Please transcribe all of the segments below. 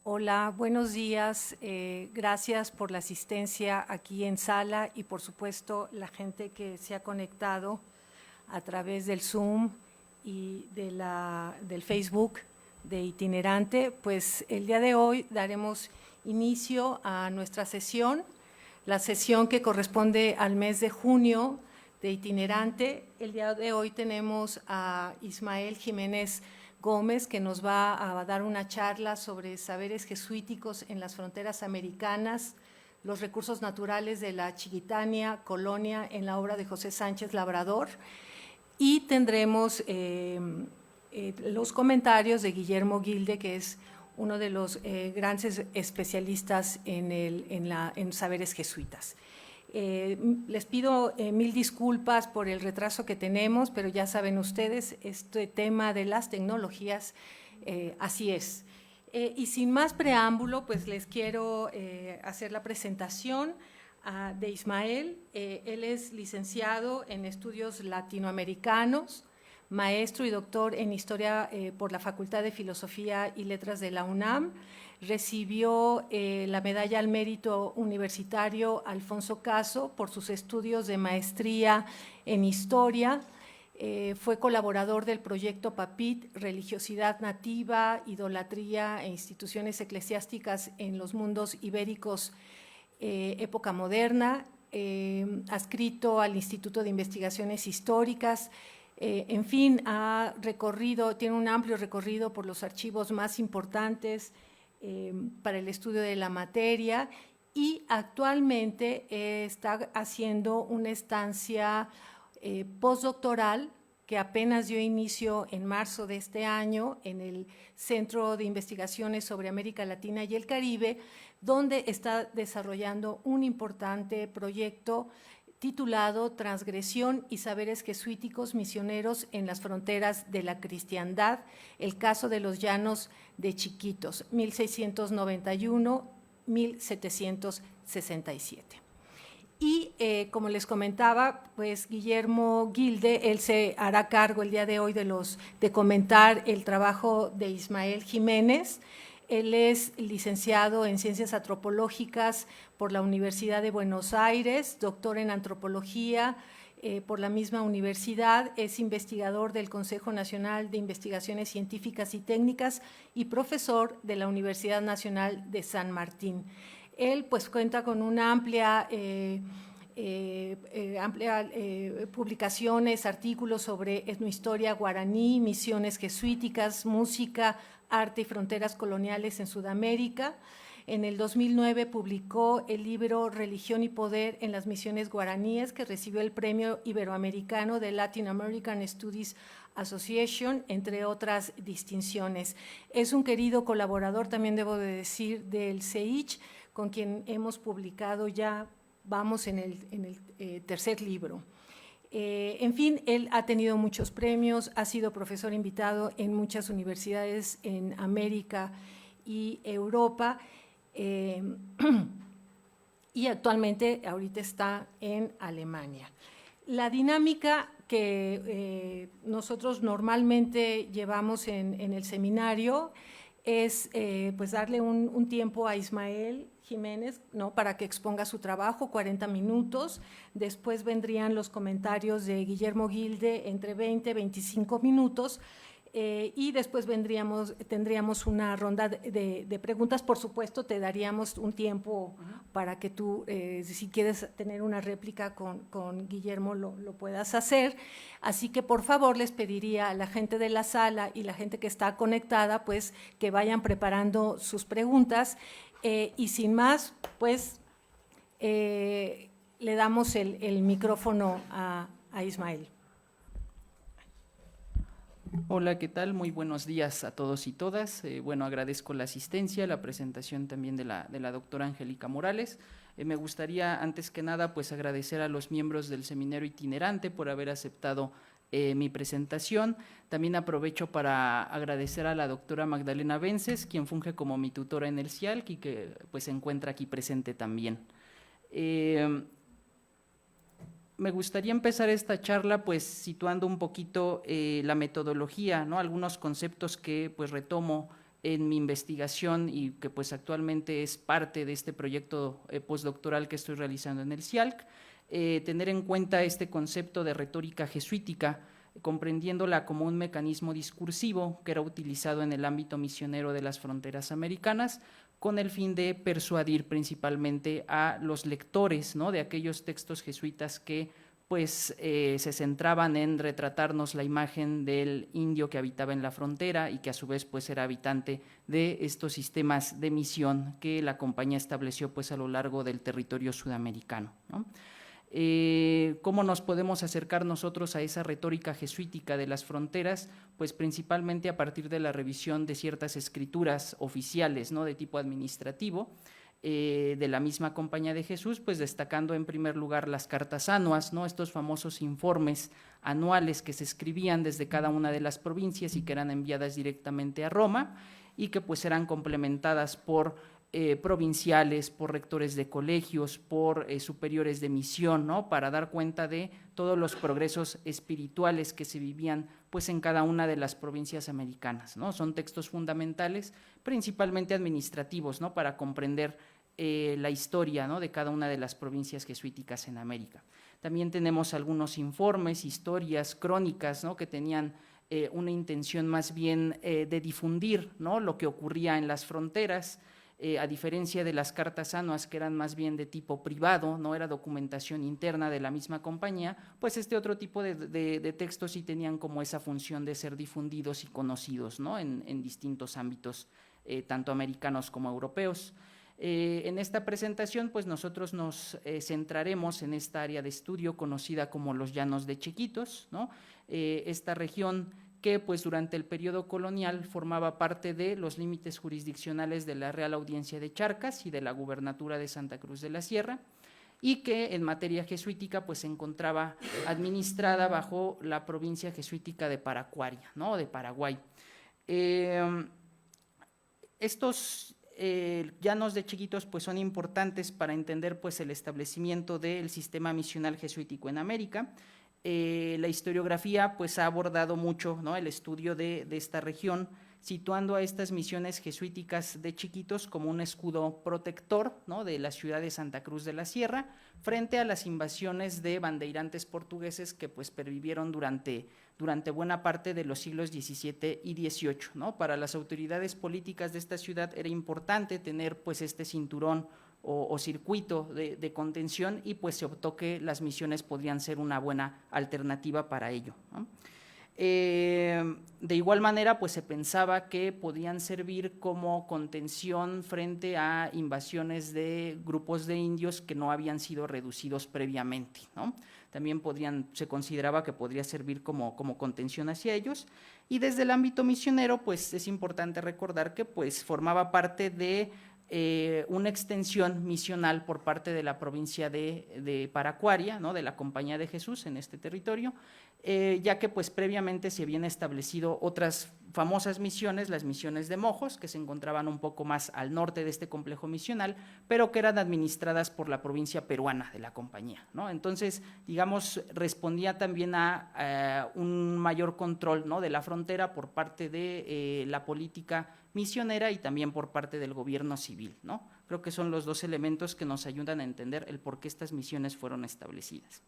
Hola, buenos días. Gracias por la asistencia aquí en sala y por supuesto la gente que se ha conectado a través del Zoom y del Facebook de Itinerante. Pues el día de hoy daremos inicio a nuestra sesión, la sesión que corresponde al mes de junio de Itinerante. El día de hoy tenemos a Ismael Jiménez Gómez, que nos va a dar una charla sobre saberes jesuíticos en las fronteras americanas, los recursos naturales de la Chiquitania, colonia, en la obra de José Sánchez Labrador. Y tendremos los comentarios de Guillermo Gilde, que es uno de los grandes especialistas en saberes jesuitas. Les pido mil disculpas por el retraso que tenemos, pero ya saben ustedes, este tema de las tecnologías, así es. Y sin más preámbulo, pues les quiero hacer la presentación de Ismael. Él es licenciado en estudios latinoamericanos, maestro y doctor en Historia por la Facultad de Filosofía y Letras de la UNAM. Recibió la Medalla al Mérito Universitario Alfonso Caso por sus estudios de maestría en Historia. Fue colaborador del proyecto PAPIT, Religiosidad Nativa, Idolatría e Instituciones Eclesiásticas en los Mundos Ibéricos, Época Moderna, adscrito al Instituto de Investigaciones Históricas. En fin, tiene un amplio recorrido por los archivos más importantes para el estudio de la materia y actualmente está haciendo una estancia postdoctoral que apenas dio inicio en marzo de este año en el Centro de Investigaciones sobre América Latina y el Caribe, donde está desarrollando un importante proyecto titulado Transgresión y Saberes Jesuíticos Misioneros en las Fronteras de la Cristiandad, el caso de los Llanos de Chiquitos, 1691-1767. Y como les comentaba, pues Guillermo Gilde, él se hará cargo el día de hoy de comentar el trabajo de Ismael Jiménez. Él es licenciado en Ciencias Antropológicas por la Universidad de Buenos Aires, doctor en Antropología por la misma universidad, es investigador del Consejo Nacional de Investigaciones Científicas y Técnicas y profesor de la Universidad Nacional de San Martín. Él pues cuenta con una amplia publicaciones, artículos sobre etnohistoria guaraní, misiones jesuíticas, música, arte y fronteras coloniales en Sudamérica. En el 2009 publicó el libro Religión y Poder en las Misiones Guaraníes, que recibió el Premio Iberoamericano de Latin American Studies Association, entre otras distinciones. Es un querido colaborador, también debo de decir, del CEICH, con quien hemos publicado ya, vamos en el tercer libro. En fin, él ha tenido muchos premios, ha sido profesor invitado en muchas universidades en América y Europa, y actualmente ahorita está en Alemania. La dinámica que nosotros normalmente llevamos en el seminario es pues darle un tiempo a Ismael Jiménez, ¿no?, para que exponga su trabajo, 40 minutos. Después vendrían los comentarios de Guillermo Gilde, entre 20 y 25 minutos. Y después tendríamos una ronda de preguntas. Por supuesto, te daríamos un tiempo para que tú, si quieres tener una réplica con Guillermo, lo puedas hacer. Así que, por favor, les pediría a la gente de la sala y la gente que está conectada, pues, que vayan preparando sus preguntas. Y sin más, pues, le damos el micrófono a Ismael. Hola, ¿qué tal? Muy buenos días a todos y todas. Bueno, agradezco la asistencia, la presentación también de la doctora Angélica Morales. Me gustaría, antes que nada, pues agradecer a los miembros del Seminario Itinerante por haber aceptado mi presentación. También aprovecho para agradecer a la doctora Magdalena Vences, quien funge como mi tutora en el CIALC y que pues se encuentra aquí presente también. Me gustaría empezar esta charla pues situando un poquito la metodología, ¿no?, algunos conceptos que pues retomo en mi investigación y que pues actualmente es parte de este proyecto postdoctoral que estoy realizando en el CIALC, tener en cuenta este concepto de retórica jesuítica, comprendiéndola como un mecanismo discursivo que era utilizado en el ámbito misionero de las fronteras americanas, con el fin de persuadir principalmente a los lectores, ¿no?, de aquellos textos jesuitas que pues se centraban en retratarnos la imagen del indio que habitaba en la frontera y que a su vez pues era habitante de estos sistemas de misión que la compañía estableció pues a lo largo del territorio sudamericano, ¿no? ¿Cómo nos podemos acercar nosotros a esa retórica jesuítica de las fronteras? Pues principalmente a partir de la revisión de ciertas escrituras oficiales, ¿no?, de tipo administrativo, de la misma Compañía de Jesús, pues destacando en primer lugar las cartas anuas, ¿no?, estos famosos informes anuales que se escribían desde cada una de las provincias y que eran enviadas directamente a Roma y que pues eran complementadas por provinciales, por rectores de colegios, por superiores de misión, ¿no?, para dar cuenta de todos los progresos espirituales que se vivían pues en cada una de las provincias americanas, ¿no? Son textos fundamentales, principalmente administrativos, ¿no?, para comprender la historia, ¿no?, de cada una de las provincias jesuíticas en América. También tenemos algunos informes, historias, crónicas, ¿no?, que tenían una intención más bien de difundir, ¿no?, lo que ocurría en las fronteras, a diferencia de las cartas anuas que eran más bien de tipo privado, no era documentación interna de la misma compañía, pues este otro tipo de textos sí tenían como esa función de ser difundidos y conocidos, ¿no?, en distintos ámbitos, tanto americanos como europeos. En esta presentación pues nosotros nos centraremos en esta área de estudio conocida como los Llanos de Chiquitos, ¿no?, esta región que pues durante el periodo colonial formaba parte de los límites jurisdiccionales de la Real Audiencia de Charcas y de la Gubernatura de Santa Cruz de la Sierra, y que en materia jesuítica pues se encontraba administrada bajo la provincia jesuítica de Paracuaria, ¿no?, de Paraguay. Estos llanos de Chiquitos pues son importantes para entender pues el establecimiento del sistema misional jesuítico en América. La historiografía pues ha abordado mucho, ¿no?, el estudio de esta región, situando a estas misiones jesuíticas de Chiquitos como un escudo protector, ¿no?, de la ciudad de Santa Cruz de la Sierra frente a las invasiones de bandeirantes portugueses que pues pervivieron durante buena parte de los siglos XVII y XVIII, ¿no? Para las autoridades políticas de esta ciudad era importante tener pues este cinturón o circuito de contención, y pues se optó que las misiones podrían ser una buena alternativa para ello, ¿no? De igual manera pues se pensaba que podían servir como contención frente a invasiones de grupos de indios que no habían sido reducidos previamente, ¿no? También se consideraba que podría servir como contención hacia ellos, y desde el ámbito misionero pues es importante recordar que pues formaba parte de una extensión misional por parte de la provincia de Paracuaria, ¿no?, de la Compañía de Jesús en este territorio, ya que pues previamente se habían establecido otras famosas misiones, las misiones de Mojos, que se encontraban un poco más al norte de este complejo misional, pero que eran administradas por la provincia peruana de la compañía, ¿no? Entonces, digamos, respondía también a un mayor control, ¿no?, de la frontera por parte de la política misionera y también por parte del gobierno civil, ¿no? Creo que son los dos elementos que nos ayudan a entender el por qué estas misiones fueron establecidas.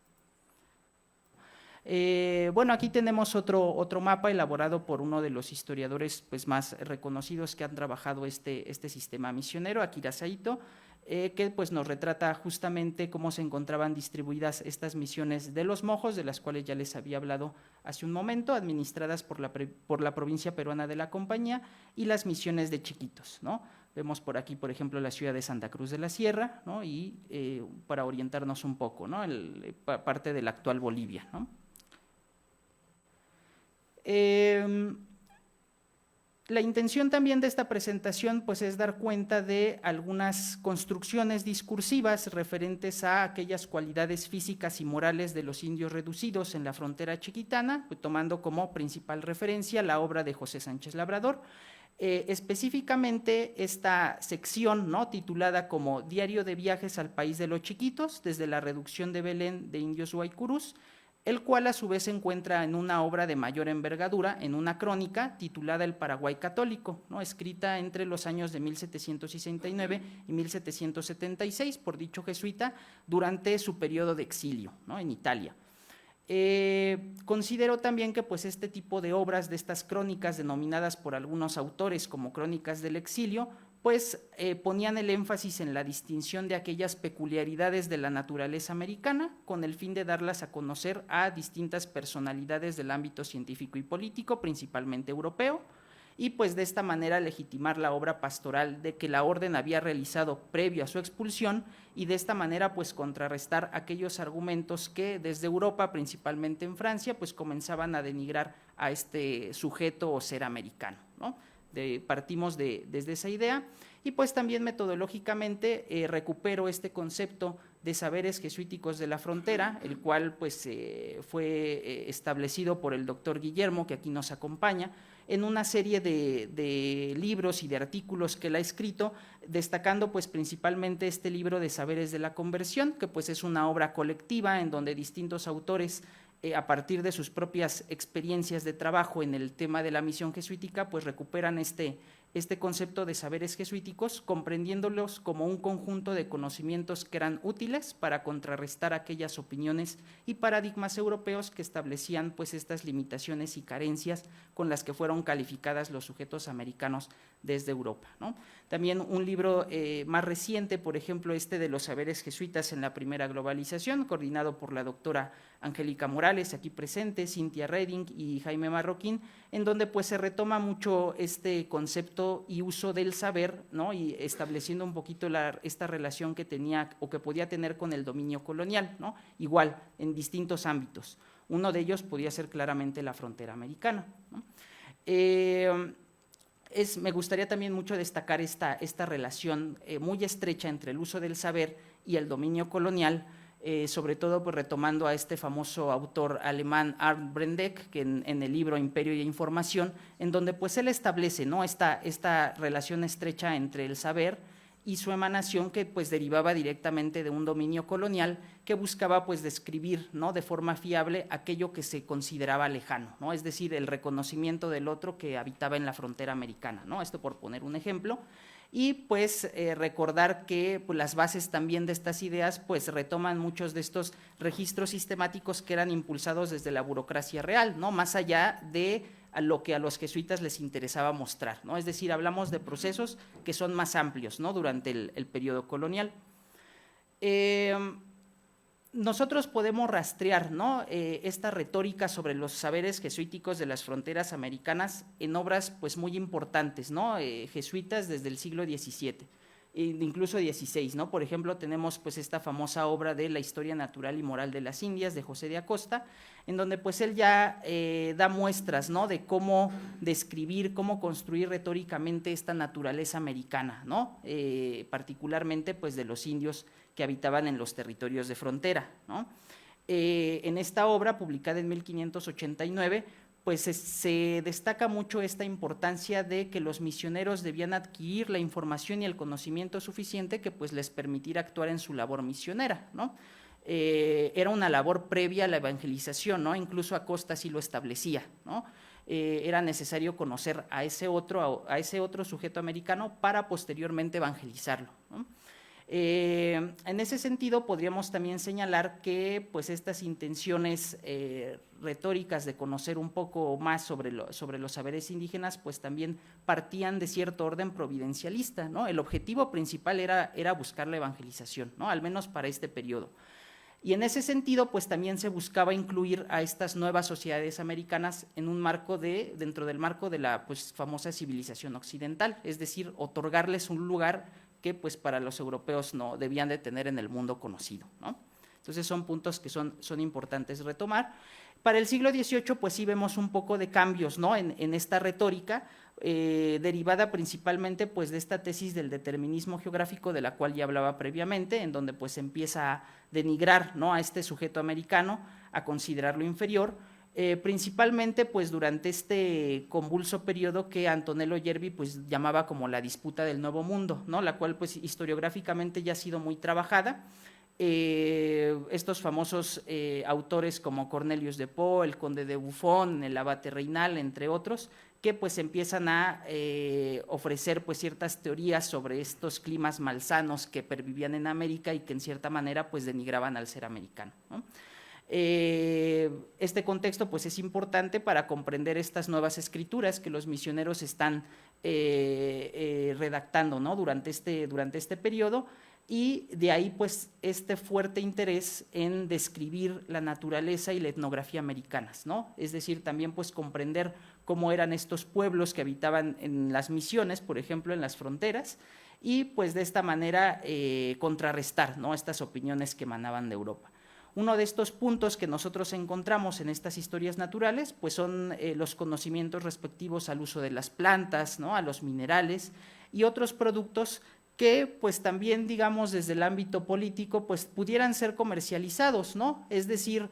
Bueno, aquí tenemos otro mapa elaborado por uno de los historiadores pues, más reconocidos que han trabajado este sistema misionero, Akira Saito, que pues, nos retrata justamente cómo se encontraban distribuidas estas misiones de los Mojos, de las cuales ya les había hablado hace un momento, administradas por la provincia peruana de la Compañía, y las misiones de Chiquitos, ¿no? Vemos por aquí, por ejemplo, la ciudad de Santa Cruz de la Sierra, ¿no?, y para orientarnos un poco, ¿no?, parte de la actual Bolivia, ¿no? La intención también de esta presentación pues, es dar cuenta de algunas construcciones discursivas referentes a aquellas cualidades físicas y morales de los indios reducidos en la frontera chiquitana, pues, tomando como principal referencia la obra de José Sánchez Labrador. Específicamente esta sección, ¿no?, titulada como Diario de viajes al país de los chiquitos, desde la reducción de Belén de indios Guaycurús, el cual a su vez se encuentra en una obra de mayor envergadura, en una crónica titulada El Paraguay Católico, ¿no?, escrita entre los años de 1769 y 1776 por dicho jesuita durante su periodo de exilio, ¿no?, en Italia. Considero también que pues este tipo de obras, de estas crónicas denominadas por algunos autores como crónicas del exilio, pues ponían el énfasis en la distinción de aquellas peculiaridades de la naturaleza americana con el fin de darlas a conocer a distintas personalidades del ámbito científico y político, principalmente europeo, y pues de esta manera legitimar la obra pastoral de que la orden había realizado previo a su expulsión y de esta manera pues contrarrestar aquellos argumentos que desde Europa, principalmente en Francia, pues comenzaban a denigrar a este sujeto o ser americano, ¿no? Partimos desde esa idea y pues también metodológicamente recupero este concepto de saberes jesuíticos de la frontera, el cual pues fue establecido por el doctor Guillermo, que aquí nos acompaña, en una serie de libros y de artículos que él ha escrito, destacando pues principalmente este libro de Saberes de la Conversión, que pues es una obra colectiva en donde distintos autores a partir de sus propias experiencias de trabajo en el tema de la misión jesuítica, pues recuperan este concepto de saberes jesuíticos, comprendiéndolos como un conjunto de conocimientos que eran útiles para contrarrestar aquellas opiniones y paradigmas europeos que establecían pues estas limitaciones y carencias con las que fueron calificadas los sujetos americanos desde Europa, ¿no? También un libro más reciente, por ejemplo, de los saberes jesuitas en la primera globalización, coordinado por la doctora Angélica Morales, aquí presente, Cintia Reding y Jaime Marroquín, en donde pues se retoma mucho este concepto y uso del saber, ¿no?, y estableciendo un poquito esta relación que tenía o que podía tener con el dominio colonial, ¿no?, igual en distintos ámbitos. Uno de ellos podía ser claramente la frontera americana, ¿no? Me gustaría también mucho destacar esta relación muy estrecha entre el uso del saber y el dominio colonial, sobre todo pues retomando a este famoso autor alemán Arndt Brendeck, que en el libro Imperio y Información, en donde pues él establece, ¿no?, esta relación estrecha entre el saber y su emanación, que pues derivaba directamente de un dominio colonial que buscaba pues describir, ¿no?, de forma fiable aquello que se consideraba lejano, ¿no?, es decir, el reconocimiento del otro que habitaba en la frontera americana, ¿no?, esto por poner un ejemplo. Y pues recordar que pues, las bases también de estas ideas pues retoman muchos de estos registros sistemáticos que eran impulsados desde la burocracia real, ¿no?, más allá de lo que a los jesuitas les interesaba mostrar, ¿no?, es decir, hablamos de procesos que son más amplios, ¿no?, durante el periodo colonial. Nosotros podemos rastrear, ¿no?, esta retórica sobre los saberes jesuíticos de las fronteras americanas en obras pues muy importantes, ¿no?, jesuitas desde el siglo XVII, incluso XVI, ¿no? Por ejemplo, tenemos pues esta famosa obra de La historia natural y moral de las Indias de José de Acosta, en donde pues él ya da muestras, ¿no?, de cómo describir, cómo construir retóricamente esta naturaleza americana, ¿no?, particularmente pues de los indios que habitaban en los territorios de frontera, ¿no? En esta obra, publicada en 1589, pues se destaca mucho esta importancia de que los misioneros debían adquirir la información y el conocimiento suficiente que pues les permitiera actuar en su labor misionera, ¿no? Era una labor previa a la evangelización, ¿no?, incluso Acosta así lo establecía, ¿no? Era necesario conocer a ese otro sujeto americano para posteriormente evangelizarlo, ¿no? En ese sentido podríamos también señalar que pues estas intenciones retóricas de conocer un poco más sobre los saberes indígenas pues también partían de cierto orden providencialista, ¿no? El objetivo principal era buscar la evangelización, ¿no?, al menos para este periodo. Y en ese sentido, pues también se buscaba incluir a estas nuevas sociedades americanas en un marco dentro del marco de la pues famosa civilización occidental, es decir, otorgarles un lugar que pues para los europeos no debían de tener en el mundo conocido, ¿no? Entonces son puntos que son importantes retomar. Para el siglo XVIII pues sí vemos un poco de cambios, ¿no?, en esta retórica, derivada principalmente pues de esta tesis del determinismo geográfico de la cual ya hablaba previamente, en donde pues empieza a denigrar, ¿no?, a este sujeto americano, a considerarlo inferior, principalmente pues durante este convulso periodo que Antonello Yervi pues llamaba como la disputa del Nuevo Mundo, ¿no?, la cual pues historiográficamente ya ha sido muy trabajada, estos famosos autores como Cornelius de Pau, el conde de Buffon, el abate Reinal, entre otros, que pues empiezan a ofrecer pues ciertas teorías sobre estos climas malsanos que pervivían en América y que en cierta manera pues denigraban al ser americano, ¿no? Este contexto pues es importante para comprender estas nuevas escrituras que los misioneros están redactando, ¿no? durante este periodo, y de ahí pues este fuerte interés en describir la naturaleza y la etnografía americanas, ¿no? Es decir, también pues comprender cómo eran estos pueblos que habitaban en las misiones, por ejemplo, en las fronteras, y pues de esta manera contrarrestar, ¿no? estas opiniones que emanaban de Europa. Uno de estos puntos que nosotros encontramos en estas historias naturales pues son los conocimientos respectivos al uso de las plantas, ¿no? a los minerales y otros productos que pues también, digamos, desde el ámbito político pues pudieran ser comercializados, ¿no? Es decir,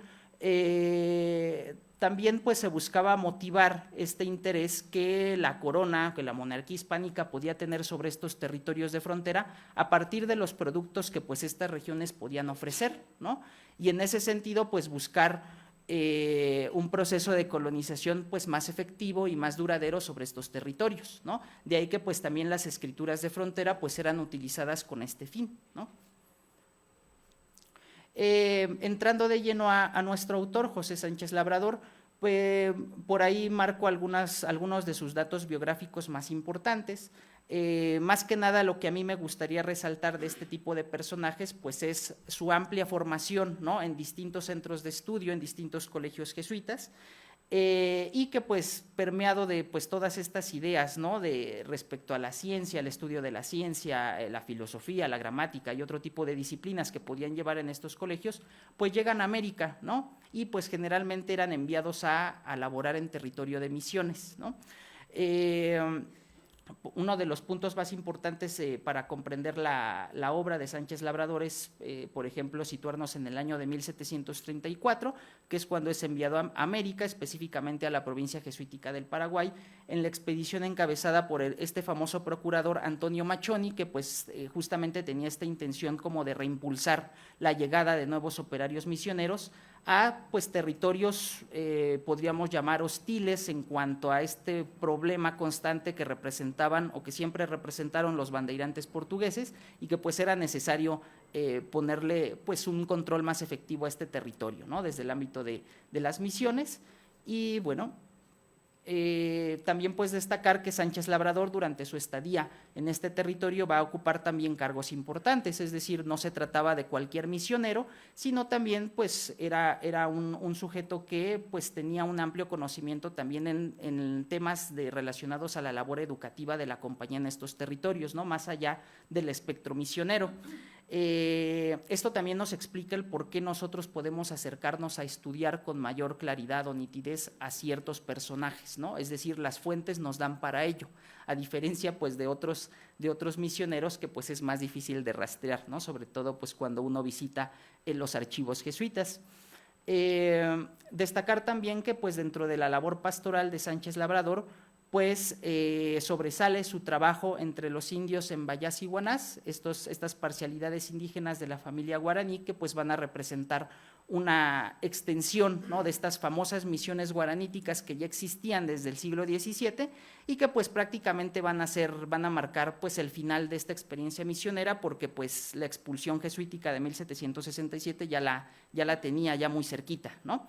también pues se buscaba motivar este interés que la corona, que la monarquía hispánica podía tener sobre estos territorios de frontera a partir de los productos que pues estas regiones podían ofrecer, ¿no? Y en ese sentido pues buscar un proceso de colonización pues más efectivo y más duradero sobre estos territorios, ¿no? De ahí que pues también las escrituras de frontera pues eran utilizadas con este fin, ¿no? Entrando de lleno a nuestro autor, José Sánchez Labrador, pues, por ahí marco algunos de sus datos biográficos más importantes. Más que nada lo que a mí me gustaría resaltar de este tipo de personajes pues es su amplia formación, ¿no? en distintos centros de estudio, en distintos colegios jesuitas, y que pues permeado de pues todas estas ideas, ¿no? de respecto a la ciencia, el estudio de la ciencia, la filosofía, la gramática y otro tipo de disciplinas que podían llevar en estos colegios, pues llegan a América, ¿no? y pues generalmente eran enviados a laborar en territorio de misiones, ¿no? Uno de los puntos más importantes para comprender la obra de Sánchez Labrador es, por ejemplo, situarnos en el año de 1734, que es cuando es enviado a América, específicamente a la provincia jesuítica del Paraguay, en la expedición encabezada por este famoso procurador Antonio Machoni, que pues justamente tenía esta intención como de reimpulsar la llegada de nuevos operarios misioneros a pues territorios, podríamos llamar hostiles en cuanto a este problema constante que representaban o que siempre representaron los bandeirantes portugueses y que pues era necesario ponerle pues un control más efectivo a este territorio, ¿no? desde el ámbito de las misiones. Y bueno, también pues destacar que Sánchez Labrador durante su estadía en este territorio va a ocupar también cargos importantes, es decir, no se trataba de cualquier misionero, sino también pues era un sujeto que pues tenía un amplio conocimiento también en temas relacionados a la labor educativa de la compañía en estos territorios, ¿no? más allá del espectro misionero. Esto también nos explica el por qué nosotros podemos acercarnos a estudiar con mayor claridad o nitidez a ciertos personajes, ¿no? Es decir, las fuentes nos dan para ello, a diferencia pues de otros misioneros que pues es más difícil de rastrear, ¿no? Sobre todo pues cuando uno visita los archivos jesuitas. Destacar también que pues dentro de la labor pastoral de Sánchez Labrador pues sobresale su trabajo entre los indios en Bayás y Guanás, estas parcialidades indígenas de la familia guaraní que pues van a representar una extensión, ¿no? de estas famosas misiones guaraníticas que ya existían desde el siglo XVII y que pues prácticamente van a marcar pues el final de esta experiencia misionera, porque pues la expulsión jesuítica de 1767 ya la tenía ya muy cerquita, ¿no?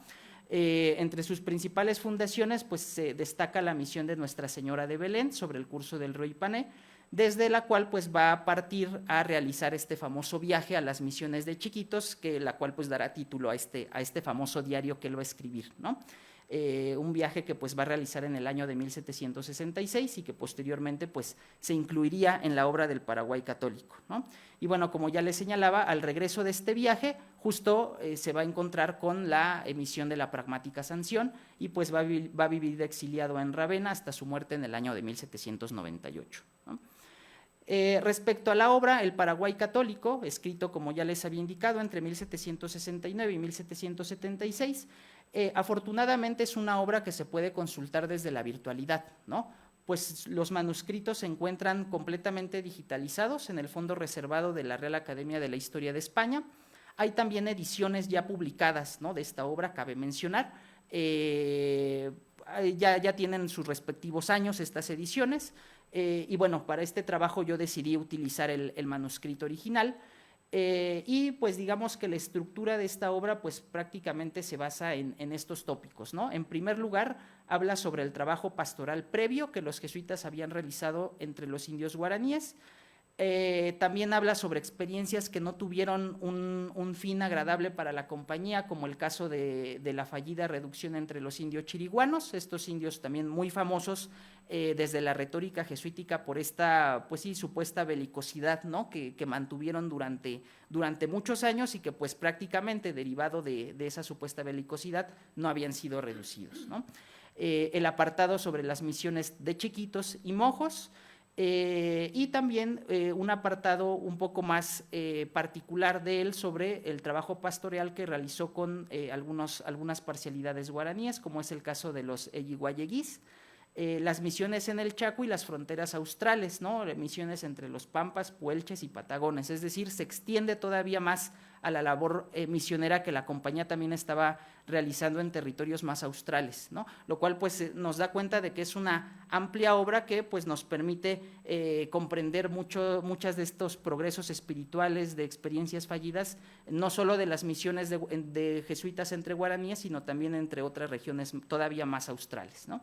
Entre sus principales fundaciones pues se destaca la misión de Nuestra Señora de Belén sobre el curso del río Ipané, desde la cual pues va a partir a realizar este famoso viaje a las misiones de Chiquitos, la cual pues dará título a este famoso diario que él va a escribir, ¿no? Un viaje que pues va a realizar en el año de 1766 y que posteriormente pues se incluiría en la obra del Paraguay católico, ¿no? Y bueno, como ya les señalaba, al regreso de este viaje justo se va a encontrar con la emisión de la pragmática sanción y pues va a vivir exiliado en Ravenna hasta su muerte en el año de 1798, ¿no? Respecto a la obra El Paraguay católico, escrito como ya les había indicado entre 1769 y 1776, afortunadamente es una obra que se puede consultar desde la virtualidad, ¿no? Pues los manuscritos se encuentran completamente digitalizados en el fondo reservado de la Real Academia de la Historia de España, Hay también ediciones ya publicadas, ¿no?, de esta obra, cabe mencionar. Ya tienen sus respectivos años estas ediciones, y bueno, para este trabajo yo decidí utilizar el manuscrito original. Y pues digamos que la estructura de esta obra pues prácticamente se basa en estos tópicos, ¿no? En primer lugar, habla sobre el trabajo pastoral previo que los jesuitas habían realizado entre los indios guaraníes. También habla sobre experiencias que no tuvieron un fin agradable para la compañía, como el caso de la fallida reducción entre los indios chiriguanos, estos indios también muy famosos desde la retórica jesuítica por esta, pues sí, supuesta belicosidad, ¿no?, que mantuvieron durante muchos años y que pues prácticamente derivado de esa supuesta belicosidad no habían sido reducidos, ¿no? El apartado sobre las misiones de Chiquitos y Mojos, y también un apartado un poco más particular de él sobre el trabajo pastoral que realizó con algunas parcialidades guaraníes, como es el caso de los Eyihuayeguís, las misiones en el Chaco y las fronteras australes, ¿no?, misiones entre los Pampas, Puelches y Patagones, es decir, se extiende todavía más a la labor misionera que la compañía también estaba realizando en territorios más australes, ¿no?, lo cual pues nos da cuenta de que es una amplia obra que pues nos permite comprender muchas de estos progresos espirituales, de experiencias fallidas, no solo de las misiones de jesuitas entre guaraníes, sino también entre otras regiones todavía más australes, ¿no?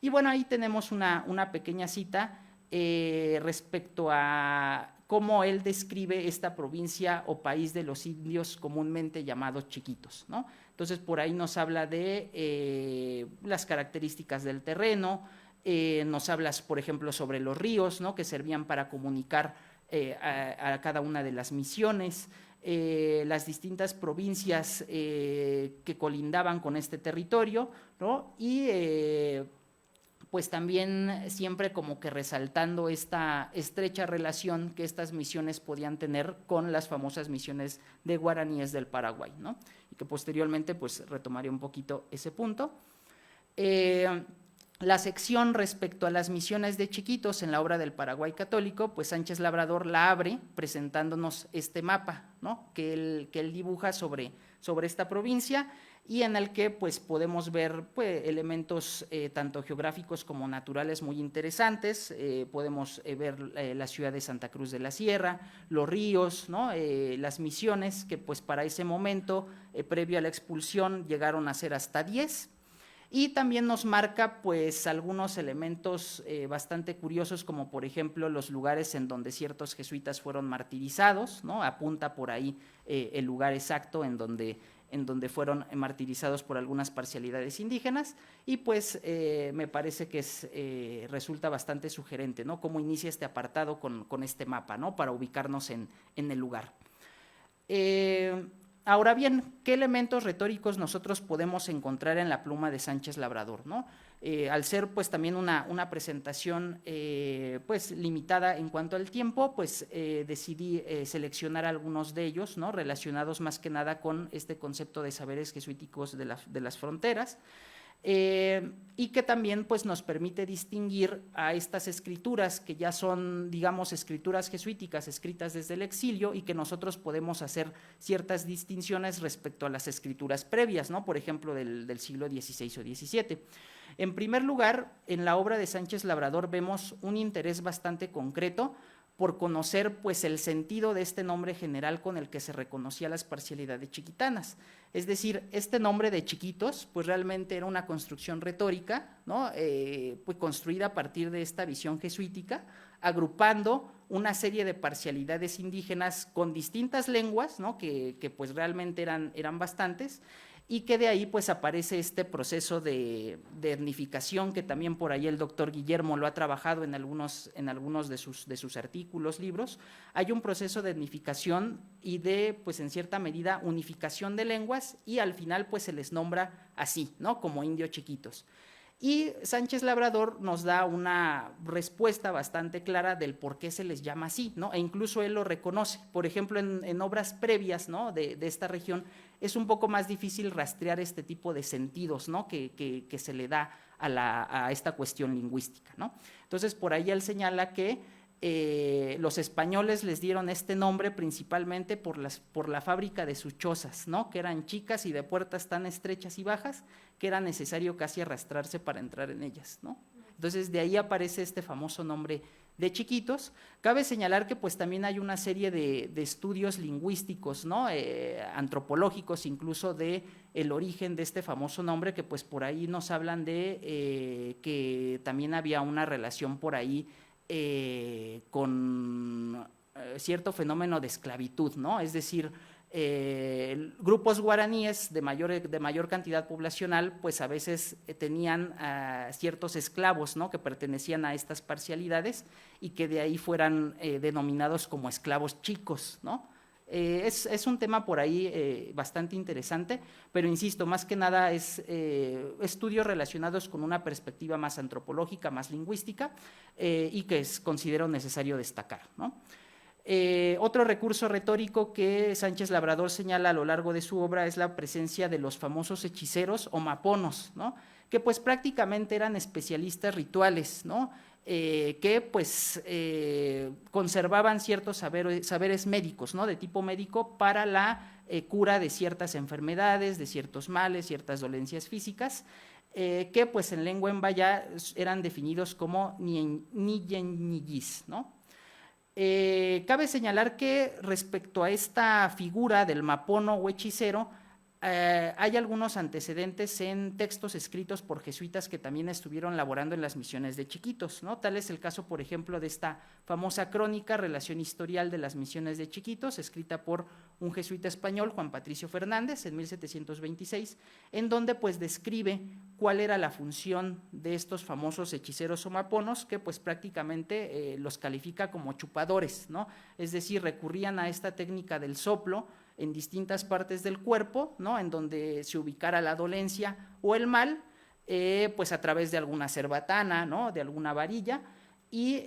Y bueno, ahí tenemos una pequeña cita respecto a cómo él describe esta provincia o país de los indios comúnmente llamados Chiquitos, ¿no? Entonces, por ahí nos habla de las características del terreno, nos hablas, por ejemplo, sobre los ríos, ¿no?, que servían para comunicar a cada una de las misiones, las distintas provincias que colindaban con este territorio, ¿no?, y pues también siempre como que resaltando esta estrecha relación que estas misiones podían tener con las famosas misiones de guaraníes del Paraguay, ¿no?, y que posteriormente pues retomaré un poquito ese punto. La sección respecto a las misiones de Chiquitos en la obra del Paraguay católico, pues Sánchez Labrador la abre presentándonos este mapa, ¿no?, que él dibuja sobre esta provincia, y en el que pues podemos ver pues elementos tanto geográficos como naturales muy interesantes. Podemos ver la ciudad de Santa Cruz de la Sierra, los ríos, ¿no?, las misiones que pues para ese momento previo a la expulsión llegaron a ser hasta 10, y también nos marca pues algunos elementos bastante curiosos, como por ejemplo los lugares en donde ciertos jesuitas fueron martirizados, ¿no?, apunta por ahí el lugar exacto en donde fueron martirizados por algunas parcialidades indígenas, y pues me parece que resulta bastante sugerente, ¿no?, cómo inicia este apartado con este mapa, ¿no?, para ubicarnos en el lugar. Ahora bien, ¿qué elementos retóricos nosotros podemos encontrar en la pluma de Sánchez Labrador, ¿no? Al ser pues también una presentación pues limitada en cuanto al tiempo, pues decidí seleccionar algunos de ellos, ¿no?, relacionados más que nada con este concepto de saberes jesuíticos de las fronteras, y que también pues nos permite distinguir a estas escrituras que ya son, digamos, escrituras jesuíticas escritas desde el exilio, y que nosotros podemos hacer ciertas distinciones respecto a las escrituras previas, ¿no?, por ejemplo del siglo XVI o XVII. En primer lugar, en la obra de Sánchez Labrador vemos un interés bastante concreto por conocer pues el sentido de este nombre general con el que se reconocía las parcialidades chiquitanas. Es decir, este nombre de Chiquitos pues realmente era una construcción retórica, ¿no?, pues construida a partir de esta visión jesuítica, agrupando una serie de parcialidades indígenas con distintas lenguas, ¿no?, que pues realmente eran bastantes, y que de ahí pues aparece este proceso de etnificación que también por ahí el doctor Guillermo lo ha trabajado en algunos de sus artículos, libros. Hay un proceso de etnificación y de pues en cierta medida unificación de lenguas, y al final pues se les nombra así, ¿no?, como indios chiquitos. Y Sánchez Labrador nos da una respuesta bastante clara del por qué se les llama así, ¿no?, e incluso él lo reconoce. Por ejemplo, en obras previas, ¿no?, de esta región, es un poco más difícil rastrear este tipo de sentidos, ¿no?, que se le da a esta cuestión lingüística, ¿no? Entonces, por ahí él señala que los españoles les dieron este nombre principalmente por la fábrica de sus chozas, ¿no? Que eran chicas y de puertas tan estrechas y bajas que era necesario casi arrastrarse para entrar en ellas, ¿no? Entonces de ahí aparece este famoso nombre de Chiquitos. Cabe señalar que pues también hay una serie de estudios lingüísticos, ¿no? Antropológicos incluso de el origen de este famoso nombre, que pues por ahí nos hablan de que también había una relación por ahí con cierto fenómeno de esclavitud, ¿no? Es decir, grupos guaraníes de mayor cantidad poblacional, pues a veces tenían ciertos esclavos, ¿no? Que pertenecían a estas parcialidades y que de ahí fueran denominados como esclavos chicos, ¿no? Es un tema por ahí bastante interesante, pero insisto, más que nada es estudios relacionados con una perspectiva más antropológica, más lingüística, y que considero necesario destacar, ¿no? Otro recurso retórico que Sánchez Labrador señala a lo largo de su obra es la presencia de los famosos hechiceros o maponos, ¿no? Que pues prácticamente eran especialistas rituales, ¿no? Que pues conservaban ciertos saberes médicos, ¿no? De tipo médico para la cura de ciertas enfermedades, de ciertos males, ciertas dolencias físicas, que pues en lengua maya eran definidos como niyeñiguis, ¿no? Cabe señalar que respecto a esta figura del mapono o hechicero, hay algunos antecedentes en textos escritos por jesuitas que también estuvieron laborando en las misiones de Chiquitos, ¿no? Tal es el caso, por ejemplo, de esta famosa crónica, Relación Historial de las Misiones de Chiquitos, escrita por un jesuita español, Juan Patricio Fernández, en 1726, en donde pues describe cuál era la función de estos famosos hechiceros o maponos, que pues prácticamente los califica como chupadores, ¿no? Es decir, recurrían a esta técnica del soplo en distintas partes del cuerpo, ¿no? En donde se ubicara la dolencia o el mal, pues a través de alguna cerbatana, ¿no? De alguna varilla, y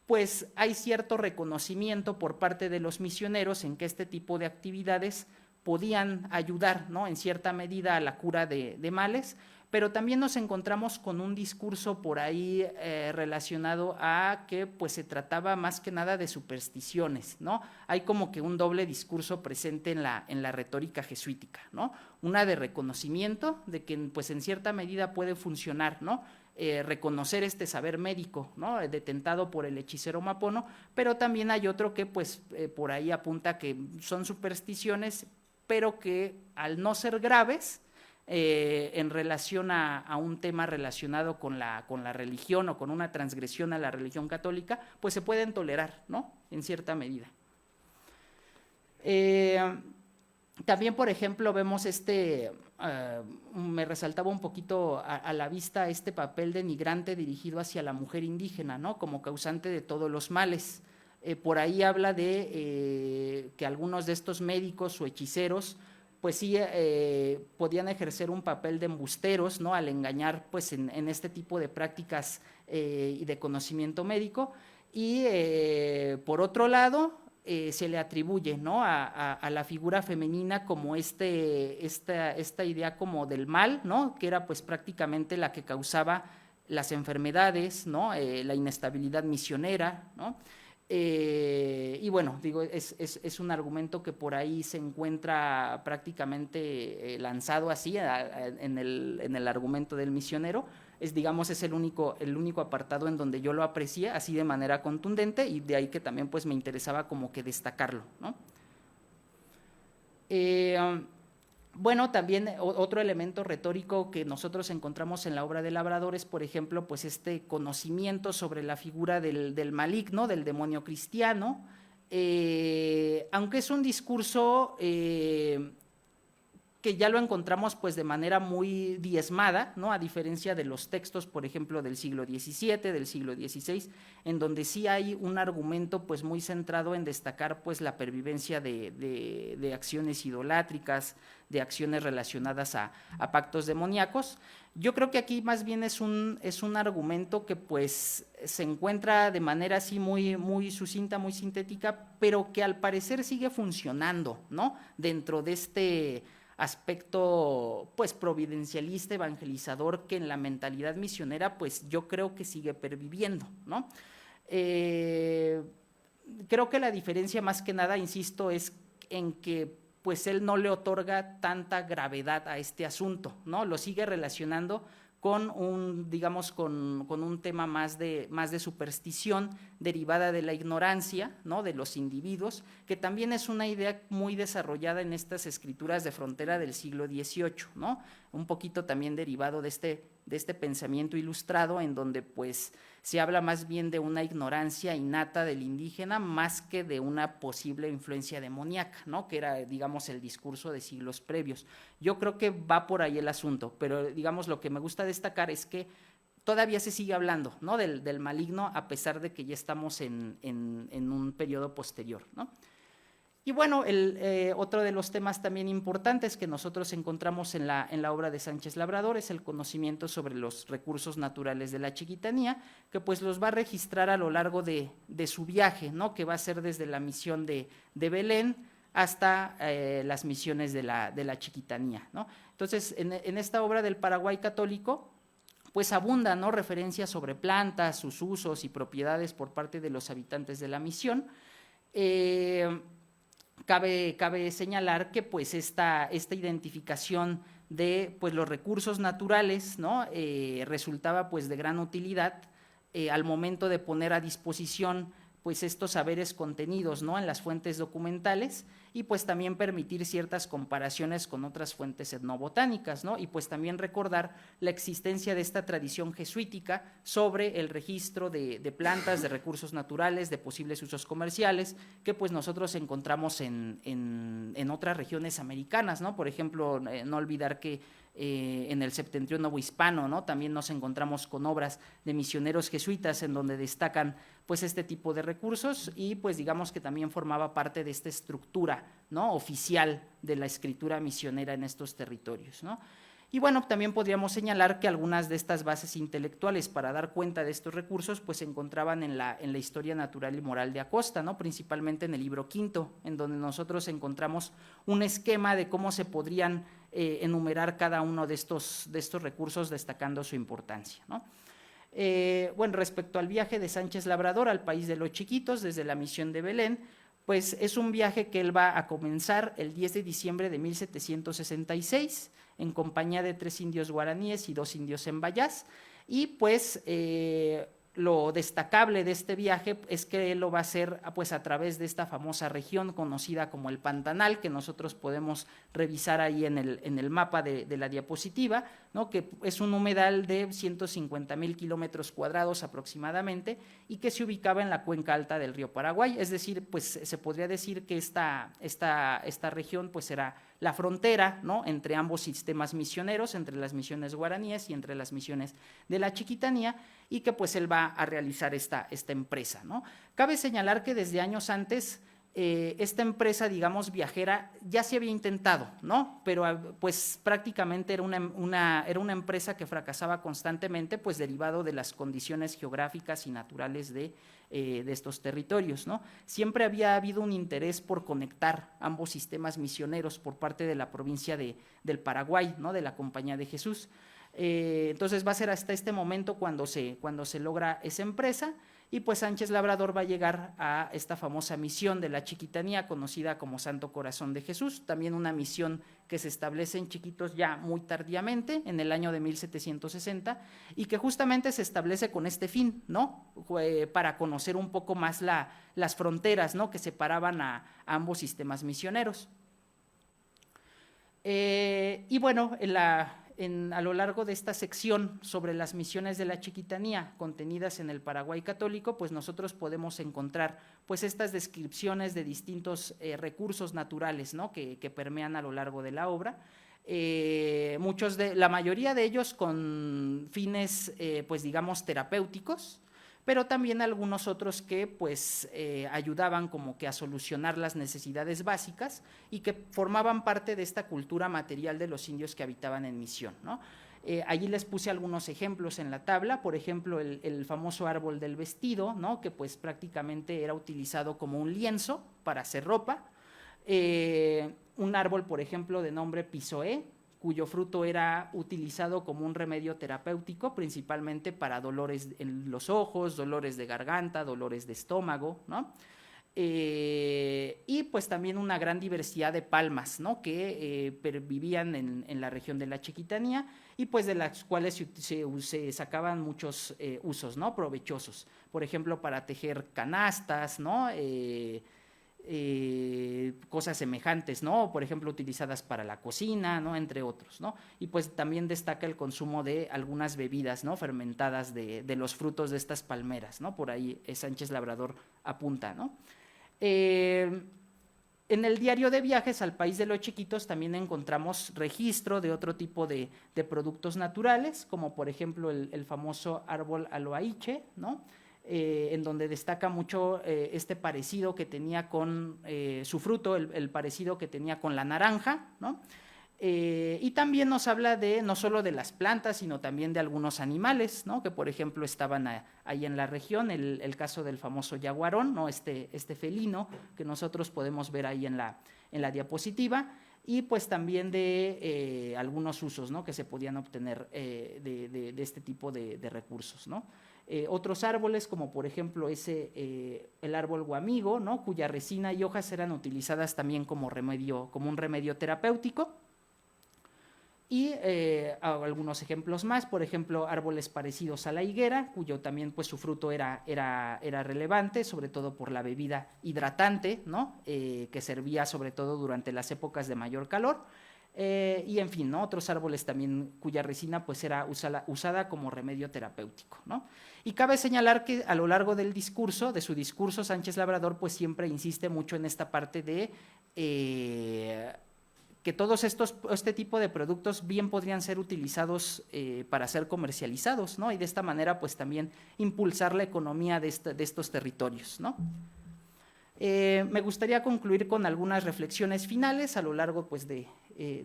pues hay cierto reconocimiento por parte de los misioneros en que este tipo de actividades podían ayudar, ¿no? En cierta medida a la cura de males, pero también nos encontramos con un discurso por ahí relacionado a que pues se trataba más que nada de supersticiones, ¿no? Hay como que un doble discurso presente en la retórica jesuítica, ¿no? Una de reconocimiento de que pues en cierta medida puede funcionar, ¿no? Reconocer este saber médico, ¿no? Detentado por el hechicero mapono, pero también hay otro que pues por ahí apunta que son supersticiones, pero que al no ser graves, en relación a un tema relacionado con la religión o con una transgresión a la religión católica, pues se pueden tolerar, ¿no? En cierta medida. También, por ejemplo, vemos me resaltaba un poquito a la vista este papel denigrante dirigido hacia la mujer indígena, ¿no? Como causante de todos los males. Por ahí habla de que algunos de estos médicos o hechiceros pues sí podían ejercer un papel de embusteros, ¿no? Al engañar pues en este tipo de prácticas y de conocimiento médico, y por otro lado se le atribuye, ¿no? a la figura femenina como esta idea como del mal, ¿no? Que era pues prácticamente la que causaba las enfermedades, ¿no? La inestabilidad misionera, ¿no? Y bueno, digo, es un argumento que por ahí se encuentra prácticamente lanzado así en el argumento del misionero. Digamos, es el único apartado en donde yo lo aprecié así de manera contundente, y de ahí que también pues me interesaba como que destacarlo, ¿no? Bueno, también otro elemento retórico que nosotros encontramos en la obra de Labrador es, por ejemplo, pues este conocimiento sobre la figura del maligno, del demonio cristiano, aunque es un discurso que ya lo encontramos pues de manera muy diezmada, ¿no? A diferencia de los textos, por ejemplo, del siglo XVII, del siglo XVI, en donde sí hay un argumento pues muy centrado en destacar pues la pervivencia de acciones idolátricas, de acciones relacionadas a pactos demoníacos. Yo creo que aquí más bien es un argumento que pues se encuentra de manera así muy sucinta, muy sintética, pero que al parecer sigue funcionando, ¿no? Dentro de este aspecto pues providencialista, evangelizador, que en la mentalidad misionera pues yo creo que sigue perviviendo, ¿no? Creo que la diferencia más que nada, insisto, es en que pues él no le otorga tanta gravedad a este asunto, ¿no? Lo sigue relacionando con digamos, con un tema más de superstición derivada de la ignorancia, ¿no?, de los individuos, que también es una idea muy desarrollada en estas escrituras de frontera del siglo XVIII, ¿no? Un poquito también derivado de este pensamiento ilustrado, en donde pues se habla más bien de una ignorancia innata del indígena más que de una posible influencia demoníaca, ¿no?, que era, digamos, el discurso de siglos previos. Yo creo que va por ahí el asunto, pero digamos lo que me gusta destacar es que todavía se sigue hablando, ¿no?, del maligno, a pesar de que ya estamos en un periodo posterior, ¿no? Y bueno, otro de los temas también importantes que nosotros encontramos en la obra de Sánchez Labrador es el conocimiento sobre los recursos naturales de la Chiquitanía, que pues los va a registrar a lo largo de su viaje, ¿no?, que va a ser desde la misión de Belén hasta las misiones de la Chiquitanía, ¿no? Entonces, en esta obra del Paraguay católico, pues abundan, ¿no?, referencias sobre plantas, sus usos y propiedades por parte de los habitantes de la misión. Cabe señalar que pues esta identificación de pues los recursos naturales, ¿no?, resultaba pues de gran utilidad al momento de poner a disposición pues estos saberes contenidos, ¿no?, en las fuentes documentales, y pues también permitir ciertas comparaciones con otras fuentes etnobotánicas, ¿no?, y pues también recordar la existencia de esta tradición jesuítica sobre el registro de plantas, de recursos naturales, de posibles usos comerciales, que pues nosotros encontramos en otras regiones americanas, ¿no? Por ejemplo, no olvidar que en el septentrión novohispano, ¿no?, también nos encontramos con obras de misioneros jesuitas en donde destacan pues este tipo de recursos, y pues digamos que también formaba parte de esta estructura, ¿no?, oficial de la escritura misionera en estos territorios, ¿no? Y bueno, también podríamos señalar que algunas de estas bases intelectuales para dar cuenta de estos recursos pues se encontraban en la historia natural y moral de Acosta, ¿no?, principalmente en el libro quinto, en donde nosotros encontramos un esquema de cómo se podrían enumerar cada uno de estos recursos, destacando su importancia, ¿no? Bueno, respecto al viaje de Sánchez Labrador al país de los chiquitos desde la misión de Belén, pues es un viaje que él va a comenzar el 10 de diciembre de 1766 en compañía de 3 indios guaraníes y 2 indios embayás, y pues lo destacable de este viaje es que él lo va a hacer pues a través de esta famosa región conocida como el Pantanal, que nosotros podemos revisar ahí en el mapa de la diapositiva, ¿no?, que es un humedal de 150,000 kilómetros cuadrados aproximadamente, y que se ubicaba en la cuenca alta del río Paraguay. Es decir, pues se podría decir que esta región pues era la frontera, ¿no?, entre ambos sistemas misioneros, entre las misiones guaraníes y entre las misiones de la Chiquitanía, y que pues él va a realizar esta empresa, ¿no? Cabe señalar que desde años antes esta empresa, digamos, viajera ya se había intentado, ¿no?, pero pues prácticamente era una empresa que fracasaba constantemente, pues derivado de las condiciones geográficas y naturales de estos territorios, ¿no? Siempre había habido un interés por conectar ambos sistemas misioneros por parte de la provincia del Paraguay, ¿no?, de la Compañía de Jesús. Entonces va a ser hasta este momento cuando se logra esa empresa, y pues Sánchez Labrador va a llegar a esta famosa misión de la Chiquitanía, conocida como Santo Corazón de Jesús, también una misión que se establece en Chiquitos ya muy tardíamente, en el año de 1760, y que justamente se establece con este fin, ¿no?, para conocer un poco más las fronteras, ¿no?, que separaban a ambos sistemas misioneros. Y bueno, a lo largo de esta sección sobre las misiones de la Chiquitanía contenidas en el Paraguay católico, pues nosotros podemos encontrar pues estas descripciones de distintos recursos naturales, ¿no?, que permean a lo largo de la obra. La mayoría de ellos con fines pues digamos terapéuticos, pero también algunos otros que pues ayudaban como que a solucionar las necesidades básicas y que formaban parte de esta cultura material de los indios que habitaban en misión, ¿no? Allí les puse algunos ejemplos en la tabla, por ejemplo el famoso árbol del vestido, ¿no?, que pues prácticamente era utilizado como un lienzo para hacer ropa. Un árbol, por ejemplo, de nombre pisoé, cuyo fruto era utilizado como un remedio terapéutico, principalmente para dolores en los ojos, dolores de garganta, dolores de estómago, ¿no? Y pues también una gran diversidad de palmas, ¿no? Que vivían en la región de la Chiquitanía y pues de las cuales se sacaban muchos usos, ¿no? Provechosos, por ejemplo, para tejer canastas, ¿no? Cosas semejantes, ¿no? Por ejemplo, utilizadas para la cocina, ¿no? Entre otros, ¿no? Y pues también destaca el consumo de algunas bebidas, ¿no? Fermentadas de los frutos de estas palmeras, ¿no? Por ahí Sánchez Labrador apunta, ¿no? En el diario de viajes al país de los chiquitos también encontramos registro de otro tipo de productos naturales, como por ejemplo el famoso árbol aloaiche, ¿no? En donde destaca mucho este parecido que tenía con su fruto, el parecido que tenía con la naranja, ¿no? Y también nos habla de no solo de las plantas, sino también de algunos animales, ¿no? Que por ejemplo estaban ahí en la región, el caso del famoso yaguarón, ¿no? Este felino que nosotros podemos ver ahí en la diapositiva, y pues también de algunos usos, ¿no? Que se podían obtener de este tipo de recursos, ¿no? Otros árboles, como por ejemplo el árbol guamigo, ¿no? Cuya resina y hojas eran utilizadas también como un remedio terapéutico. Y algunos ejemplos más, por ejemplo, árboles parecidos a la higuera, cuyo también pues su fruto era relevante, sobre todo por la bebida hidratante, ¿no? Que servía sobre todo durante las épocas de mayor calor. Y en fin, ¿no? Otros árboles también cuya resina pues era usada como remedio terapéutico, ¿no? Y cabe señalar que a lo largo de su discurso, Sánchez Labrador pues siempre insiste mucho en esta parte de que todos este tipo de productos bien podrían ser utilizados para ser comercializados, ¿no? Y de esta manera pues también impulsar la economía de estos territorios, ¿no? Me gustaría concluir con algunas reflexiones finales a lo largo pues de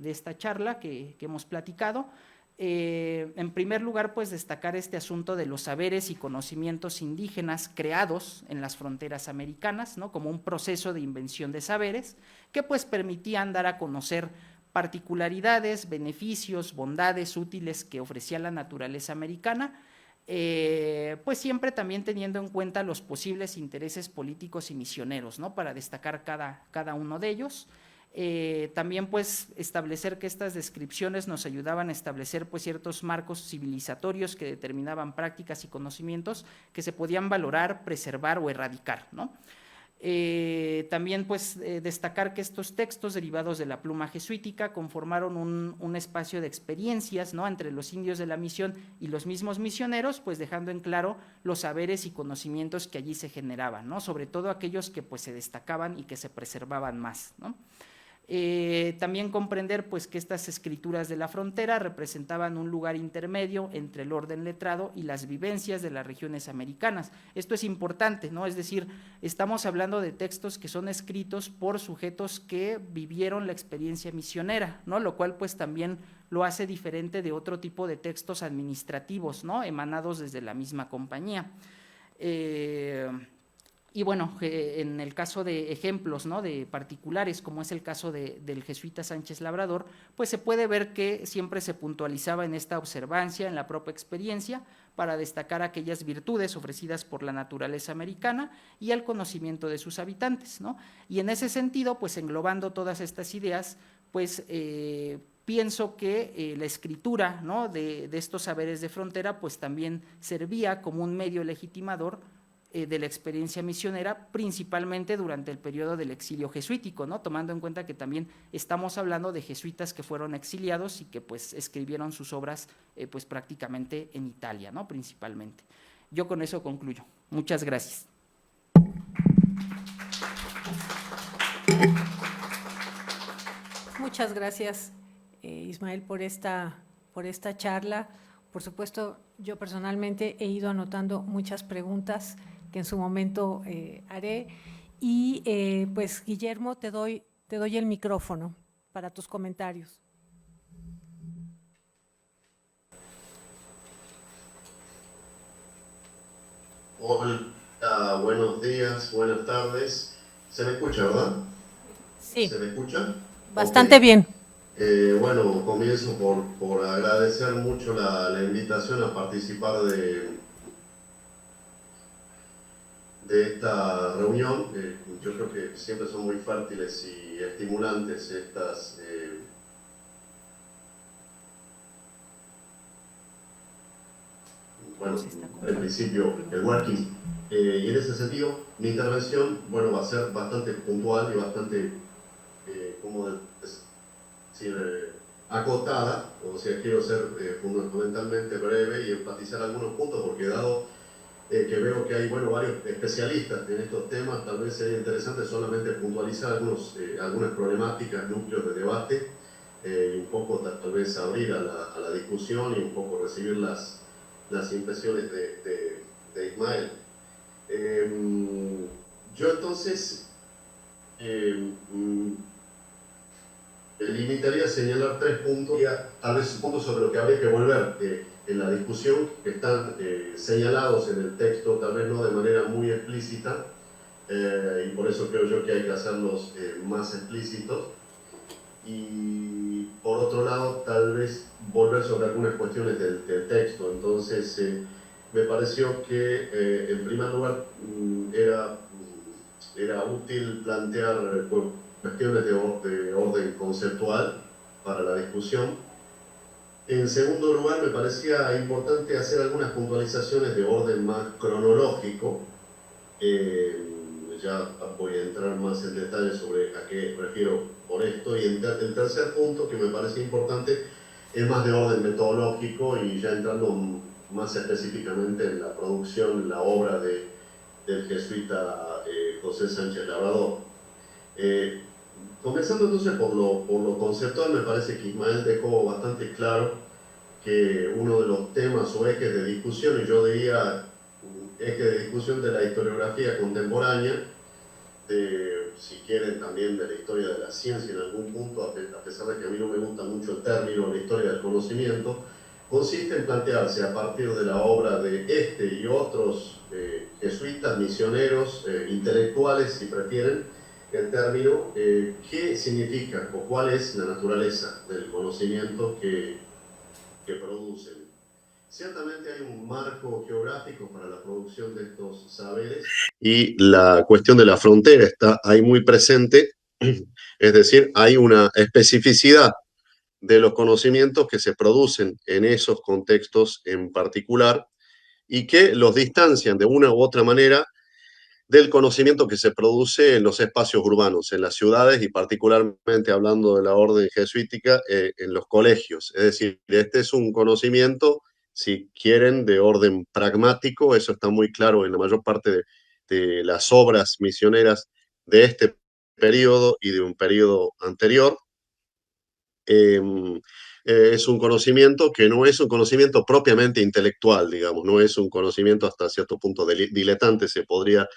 esta charla que hemos platicado. En primer lugar, pues destacar este asunto de los saberes y conocimientos indígenas creados en las fronteras americanas, ¿no? Como un proceso de invención de saberes que pues permitían dar a conocer particularidades, beneficios, bondades útiles que ofrecía la naturaleza americana, pues siempre también teniendo en cuenta los posibles intereses políticos y misioneros, ¿no? Para destacar cada uno de ellos. También pues establecer que estas descripciones nos ayudaban a establecer pues ciertos marcos civilizatorios que determinaban prácticas y conocimientos que se podían valorar, preservar o erradicar, ¿no? También pues destacar que estos textos derivados de la pluma jesuítica conformaron un espacio de experiencias, ¿no? Entre los indios de la misión y los mismos misioneros, pues dejando en claro los saberes y conocimientos que allí se generaban, ¿no? Sobre todo aquellos que pues se destacaban y que se preservaban más, ¿no? También comprender pues que estas escrituras de la frontera representaban un lugar intermedio entre el orden letrado y las vivencias de las regiones americanas. Esto es importante, ¿no? Es decir, estamos hablando de textos que son escritos por sujetos que vivieron la experiencia misionera, ¿no? Lo cual pues también lo hace diferente de otro tipo de textos administrativos, ¿no? Emanados desde la misma compañía. Y bueno, en el caso de ejemplos, ¿no? De particulares, como es el caso del jesuita Sánchez Labrador, pues se puede ver que siempre se puntualizaba en esta observancia, en la propia experiencia, para destacar aquellas virtudes ofrecidas por la naturaleza americana y el conocimiento de sus habitantes, ¿no? Y en ese sentido, pues englobando todas estas ideas, pues pienso que la escritura, ¿no? de estos saberes de frontera, pues también servía como un medio legitimador de la experiencia misionera, principalmente durante el periodo del exilio jesuítico, ¿no? Tomando en cuenta que también estamos hablando de jesuitas que fueron exiliados y que pues escribieron sus obras pues prácticamente en Italia, ¿no? Principalmente. Yo con eso concluyo. Muchas gracias. Muchas gracias, Ismael, por esta charla. Por supuesto, yo personalmente he ido anotando muchas preguntas que en su momento haré. Y pues, Guillermo, te doy el micrófono para tus comentarios. Hola, buenos días, buenas tardes. ¿Se me escucha, verdad? Sí. ¿Se me escucha? Bastante bien. Bueno, comienzo por agradecer mucho la invitación a participar de esta reunión. Yo creo que siempre son muy fértiles y estimulantes estas bueno, en principio el working. Y en ese sentido, mi intervención, bueno, va a ser bastante puntual y bastante, ¿cómo decir? Acotada, o sea, quiero ser fundamentalmente breve y enfatizar algunos puntos, porque dado que veo que hay, bueno, varios especialistas en estos temas, tal vez sería interesante solamente puntualizar algunas problemáticas, núcleos de debate, y un poco tal vez abrir a la discusión y un poco recibir las impresiones de Ismael. Yo entonces limitaría a señalar 3 puntos, tal vez puntos sobre los que habría que volver en la discusión, que están señalados en el texto, tal vez no de manera muy explícita, y por eso creo yo que hay que hacerlos más explícitos. Y por otro lado, tal vez volver sobre algunas cuestiones del texto. Entonces, me pareció que en primer lugar era útil plantear cuestiones de orden conceptual para la discusión. En segundo lugar, me parecía importante hacer algunas puntualizaciones de orden más cronológico. Ya voy a entrar más en detalle sobre a qué refiero por esto. Y el tercer punto que me parece importante es más de orden metodológico, y ya entrando más específicamente en la producción, en la obra del jesuita José Sánchez Labrador. Comenzando entonces por lo conceptual, me parece que Ismael dejó bastante claro que uno de los temas o ejes de discusión, y yo diría eje de discusión de la historiografía contemporánea, si quieren también de la historia de la ciencia en algún punto, a pesar de que a mí no me gusta mucho el término la historia del conocimiento, consiste en plantearse a partir de la obra de este y otros jesuitas, misioneros, intelectuales, si prefieren el término, qué significa o cuál es la naturaleza del conocimiento que producen. Ciertamente hay un marco geográfico para la producción de estos saberes, y la cuestión de la frontera está ahí muy presente, es decir, hay una especificidad de los conocimientos que se producen en esos contextos en particular y que los distancian de una u otra manera del conocimiento que se produce en los espacios urbanos, en las ciudades, y particularmente hablando de la orden jesuítica, en los colegios. Es decir, este es un conocimiento, si quieren, de orden pragmático. Eso está muy claro en la mayor parte de las obras misioneras de este periodo y de un periodo anterior. Es un conocimiento que no es un conocimiento propiamente intelectual, digamos, no es un conocimiento hasta cierto punto diletante, se podría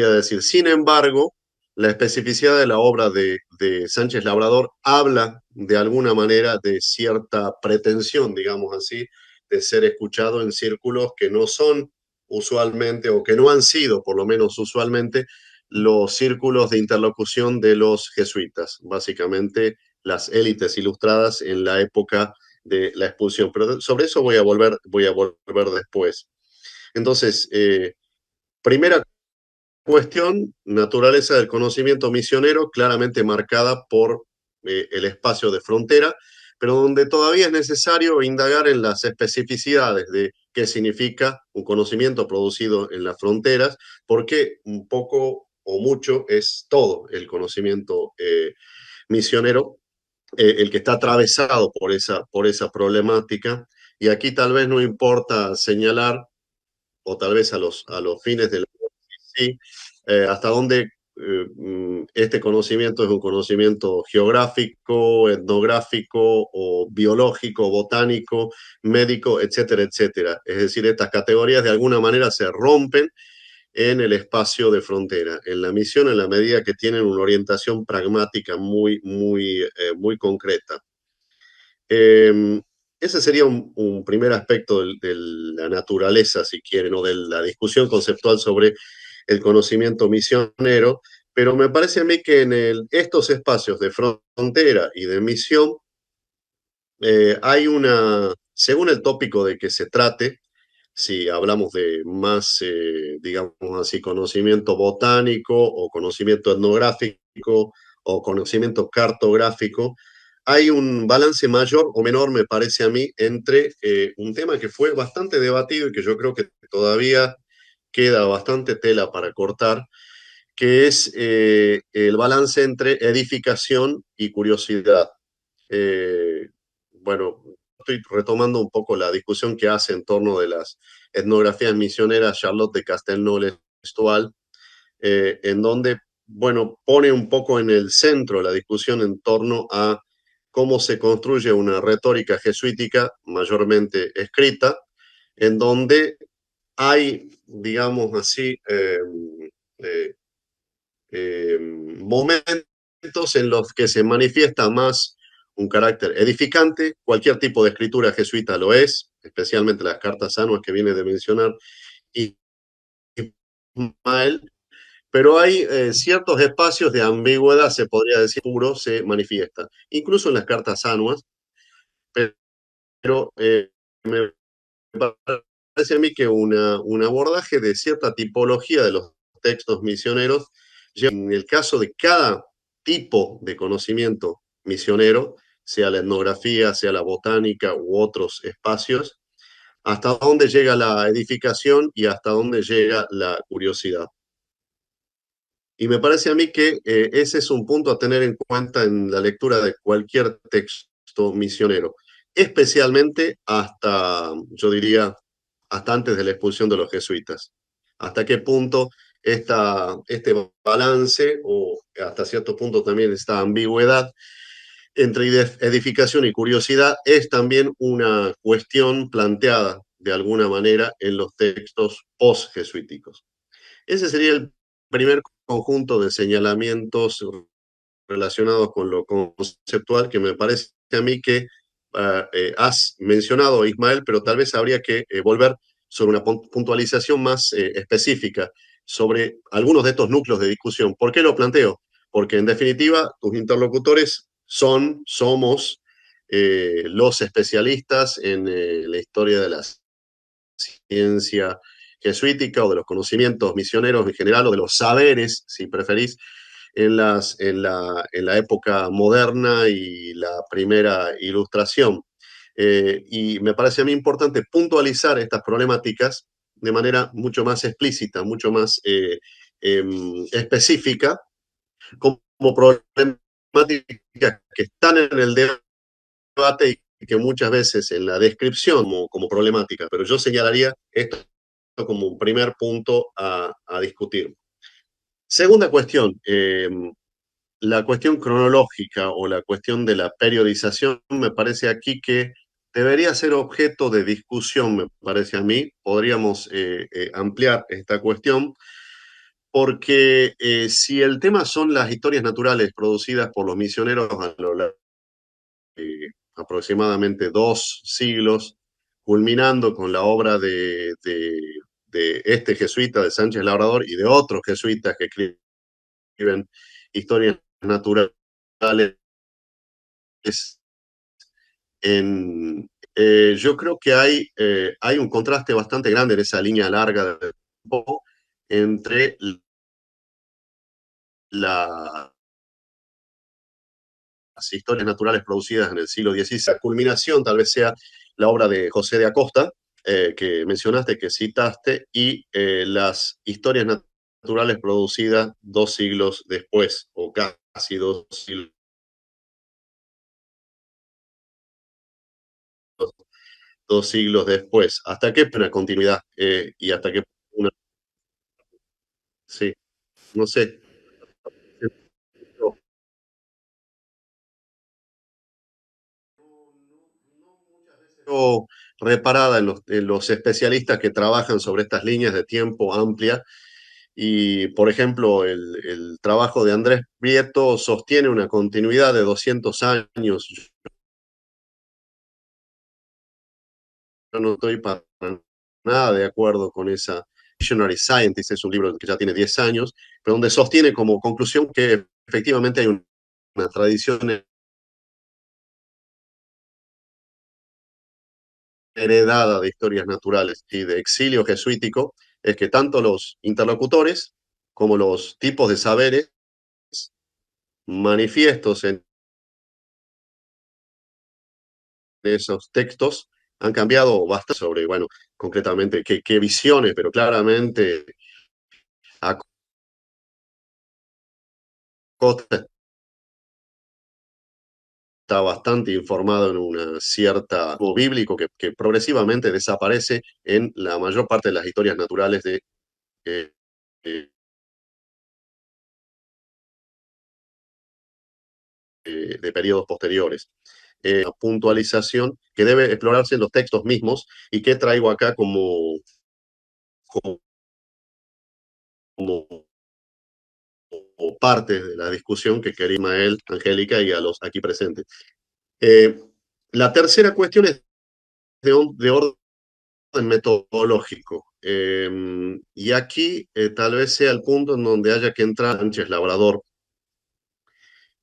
decir. Sin embargo, la especificidad de la obra de Sánchez Labrador habla de alguna manera de cierta pretensión, digamos así, de ser escuchado en círculos que no son usualmente, o que no han sido, por lo menos usualmente, los círculos de interlocución de los jesuitas, básicamente las élites ilustradas en la época de la expulsión. Pero sobre eso voy a volver después. Entonces, primera cuestión, naturaleza del conocimiento misionero, claramente marcada por el espacio de frontera, pero donde todavía es necesario indagar en las especificidades de qué significa un conocimiento producido en las fronteras, porque un poco o mucho es todo el conocimiento misionero, el que está atravesado por esa problemática. Y aquí tal vez no importa señalar, o tal vez a los fines del sí, hasta dónde este conocimiento es un conocimiento geográfico, etnográfico, o biológico, botánico, médico, etcétera, etcétera. Es decir, estas categorías de alguna manera se rompen en el espacio de frontera, en la misión, en la medida que tienen una orientación pragmática muy concreta. Ese sería un primer aspecto de la naturaleza, si quieren, o de la discusión conceptual sobre el conocimiento misionero. pero me parece a mí que en estos espacios de frontera y de misión hay según el tópico de que se trate, si hablamos de más, digamos así, conocimiento botánico o conocimiento etnográfico o conocimiento cartográfico, hay un balance mayor o menor, me parece a mí, entre un tema que fue bastante debatido y que yo creo que todavía queda bastante tela para cortar, que es el balance entre edificación y curiosidad. Eh, bueno, estoy retomando un poco la discusión que hace en torno de las etnografías misioneras Charlotte de Castelnau-Lestual, en donde, bueno, pone un poco en el centro la discusión en torno a cómo se construye una retórica jesuítica mayormente escrita, en donde hay, digamos así, eh, momentos en los que se manifiesta más un carácter edificante. Cualquier tipo de escritura jesuita lo es, especialmente las cartas anuas que viene de mencionar Ismael, pero hay ciertos espacios de ambigüedad, se podría decir, puro, se manifiesta, incluso en las cartas anuas, pero me parece a mí que un abordaje de cierta tipología de los textos misioneros, en el caso de cada tipo de conocimiento misionero, sea la etnografía, sea la botánica u otros espacios, hasta dónde llega la edificación y hasta dónde llega la curiosidad. Y me parece a mí que ese es un punto a tener en cuenta en la lectura de cualquier texto misionero, especialmente hasta, yo diría, hasta antes de la expulsión de los jesuitas. ¿Hasta qué punto este balance o hasta cierto punto también esta ambigüedad entre edificación y curiosidad es también una cuestión planteada de alguna manera en los textos post-jesuíticos? Ese sería el primer conjunto de señalamientos relacionados con lo conceptual que me parece a mí que has mencionado, Ismael, pero tal vez habría que volver sobre una puntualización más específica sobre algunos de estos núcleos de discusión. ¿Por qué lo planteo? Porque en definitiva tus interlocutores somos los especialistas en la historia de la ciencia jesuítica o de los conocimientos misioneros en general o de los saberes, si preferís, en la época moderna y la primera ilustración. Y me parece a mí importante puntualizar estas problemáticas de manera mucho más explícita, mucho más específica, como problemáticas que están en el debate y que muchas veces en la descripción como problemática, pero yo señalaría esto como un primer punto a discutir. Segunda cuestión, la cuestión cronológica o la cuestión de la periodización me parece aquí que debería ser objeto de discusión, me parece a mí. Podríamos ampliar esta cuestión porque si el tema son las historias naturales producidas por los misioneros a lo largo de aproximadamente 2 siglos, culminando con la obra de este jesuita, de Sánchez Labrador, y de otros jesuitas que escriben historias naturales yo creo que hay un contraste bastante grande en esa línea larga de tiempo entre las historias naturales producidas en el siglo XVI. La culminación tal vez sea la obra de José de Acosta, que mencionaste, que citaste, y las historias naturales producidas 2 siglos después, o casi 2 siglos, 2 siglos después. ¿Hasta qué una continuidad? Y hasta qué una, sí, no sé. Reparada en los especialistas que trabajan sobre estas líneas de tiempo amplia. Y, por ejemplo, el trabajo de Andrés Prieto sostiene una continuidad de 200 años. Yo no estoy para nada de acuerdo con esa. Visionary Scientist es un libro que ya tiene 10 años, pero donde sostiene como conclusión que efectivamente hay una tradición heredada de historias naturales y de exilio jesuítico, es que tanto los interlocutores como los tipos de saberes manifiestos en esos textos han cambiado bastante sobre, bueno, concretamente qué visiones, pero claramente Acosta está bastante informado en una cierta o bíblico que progresivamente desaparece en la mayor parte de las historias naturales eh, eh, de periodos posteriores. Una puntualización que debe explorarse en los textos mismos y que traigo acá como, como parte de la discusión que quería Ismael, Angélica y a los aquí presentes. La tercera cuestión es de orden metodológico. Y aquí tal vez sea el punto en donde haya que entrar Sánchez Labrador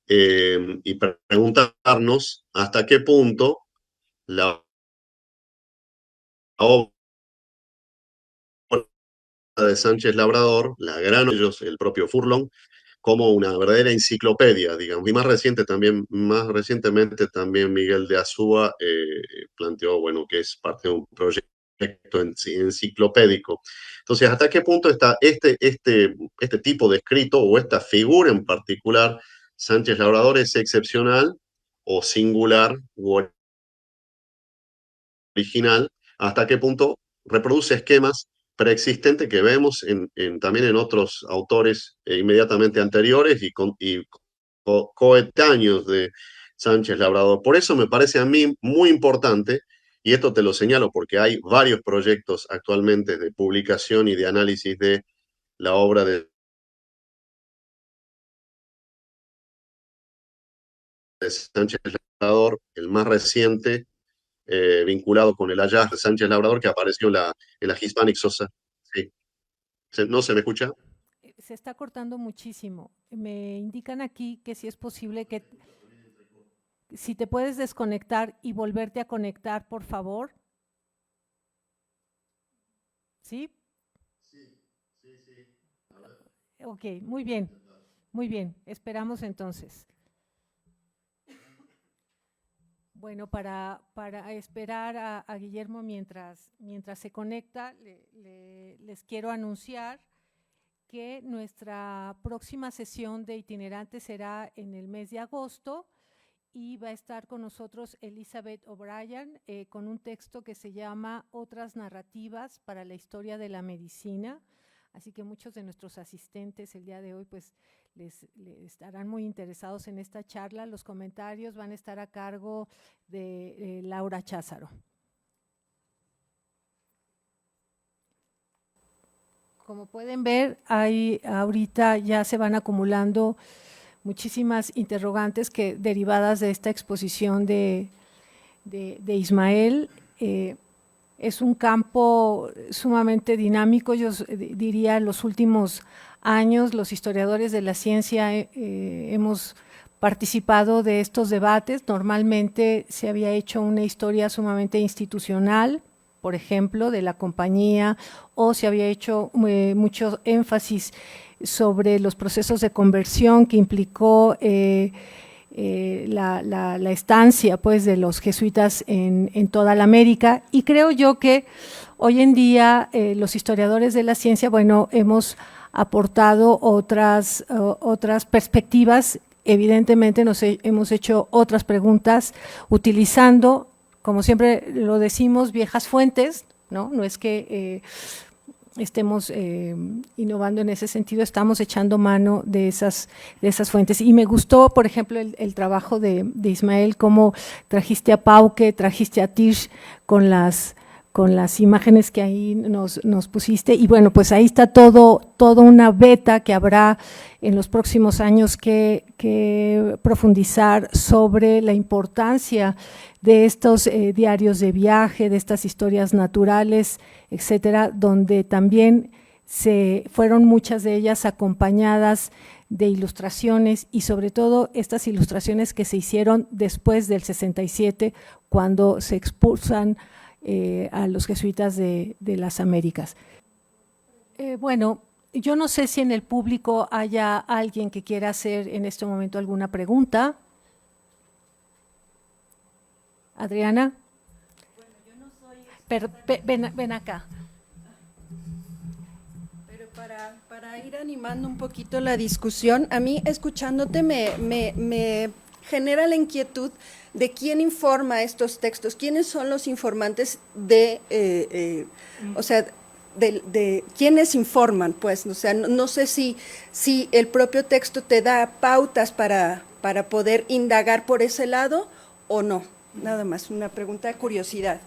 y preguntarnos hasta qué punto la obra de Sánchez Labrador, la gran ellos, el propio Furlong, como una verdadera enciclopedia, digamos, y más recientemente también Miguel de Azúa planteó, bueno, que es parte de un proyecto enciclopédico. Entonces, ¿hasta qué punto está este tipo de escrito o esta figura en particular, Sánchez Labrador, es excepcional o singular o original? ¿Hasta qué punto reproduce esquemas preexistentes que vemos también en otros autores inmediatamente anteriores y coetáneos de Sánchez Labrador? Por eso me parece a mí muy importante, y esto te lo señalo porque hay varios proyectos actualmente de publicación y de análisis de la obra de Sánchez Labrador, el más reciente, vinculado con el hallazgo de Sánchez Labrador, que apareció en la Hispanic Society. Sí. ¿No se me escucha? Se está cortando muchísimo. Me indican aquí que si es posible que si te puedes desconectar y volverte a conectar, por favor. ¿Sí? Ok, muy bien, muy bien. Esperamos entonces. Bueno, para esperar a Guillermo mientras se conecta, les quiero anunciar que nuestra próxima sesión de itinerantes será en el mes de agosto y va a estar con nosotros Elizabeth O'Brien con un texto que se llama Otras narrativas para la historia de la medicina. Así que muchos de nuestros asistentes el día de hoy pues les estarán muy interesados en esta charla. Los comentarios van a estar a cargo de Laura Cházaro. Como pueden ver, ahorita ya se van acumulando muchísimas interrogantes derivadas de esta exposición de Ismael. Es un campo sumamente dinámico, yo diría en los últimos años los historiadores de la ciencia hemos participado de estos debates. Normalmente se había hecho una historia sumamente institucional, por ejemplo, de la compañía, o se había hecho mucho énfasis sobre los procesos de conversión que implicó la estancia pues, de los jesuitas en toda la América, y creo yo que hoy en día los historiadores de la ciencia, bueno, hemos aportado otras perspectivas. Evidentemente hemos hecho otras preguntas utilizando, como siempre lo decimos, viejas fuentes, no es que estemos innovando en ese sentido, estamos echando mano de esas fuentes. Y me gustó, por ejemplo, el trabajo de Ismael, cómo trajiste a Pauque, trajiste a Tish con las imágenes que ahí nos pusiste, y bueno, pues ahí está todo una beta que habrá en los próximos años que profundizar sobre la importancia de estos diarios de viaje, de estas historias naturales, etcétera, donde también fueron muchas de ellas acompañadas de ilustraciones y sobre todo estas ilustraciones que se hicieron después del 67, cuando se expulsan a los jesuitas de las Américas. Bueno, yo no sé si en el público haya alguien que quiera hacer en este momento alguna pregunta. Adriana. Bueno, yo no soy... Pero, ven acá. Pero para ir animando un poquito la discusión, a mí escuchándote me genera la inquietud de quién informa estos textos, quiénes son los informantes o sea, de quiénes informan, pues, o sea, no sé si el propio texto te da pautas para poder indagar por ese lado o no. Nada más, una pregunta de curiosidad.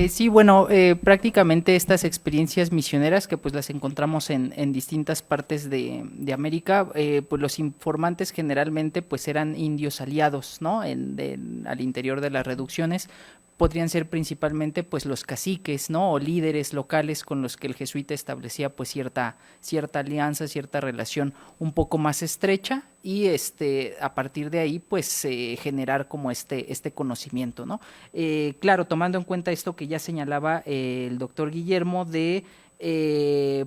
Sí, bueno, prácticamente estas experiencias misioneras que pues las encontramos en distintas partes de América, pues los informantes generalmente pues eran indios aliados, ¿no? Al interior de las reducciones. Podrían ser principalmente pues los caciques, ¿no? O líderes locales con los que el jesuita establecía pues cierta alianza, cierta relación un poco más estrecha y a partir de ahí pues generar como este conocimiento, ¿no? Claro, tomando en cuenta esto que ya señalaba el doctor Guillermo de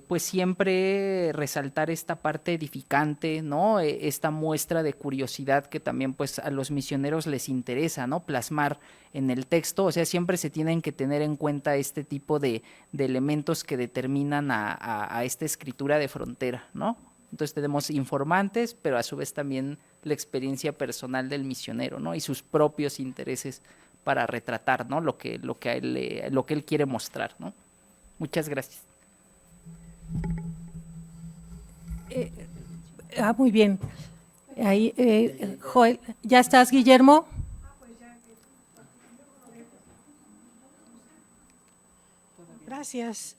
pues siempre resaltar esta parte edificante, ¿no? Esta muestra de curiosidad que también pues a los misioneros les interesa, ¿no? Plasmar en el texto, o sea, siempre se tienen que tener en cuenta este tipo de elementos que determinan a esta escritura de frontera, ¿no? Entonces tenemos informantes, pero a su vez también la experiencia personal del misionero, ¿no? Y sus propios intereses para retratar, ¿no? Lo que él quiere mostrar, ¿no? Muchas gracias. Muy bien. Ahí, Joel, ¿ya estás, Guillermo? Gracias.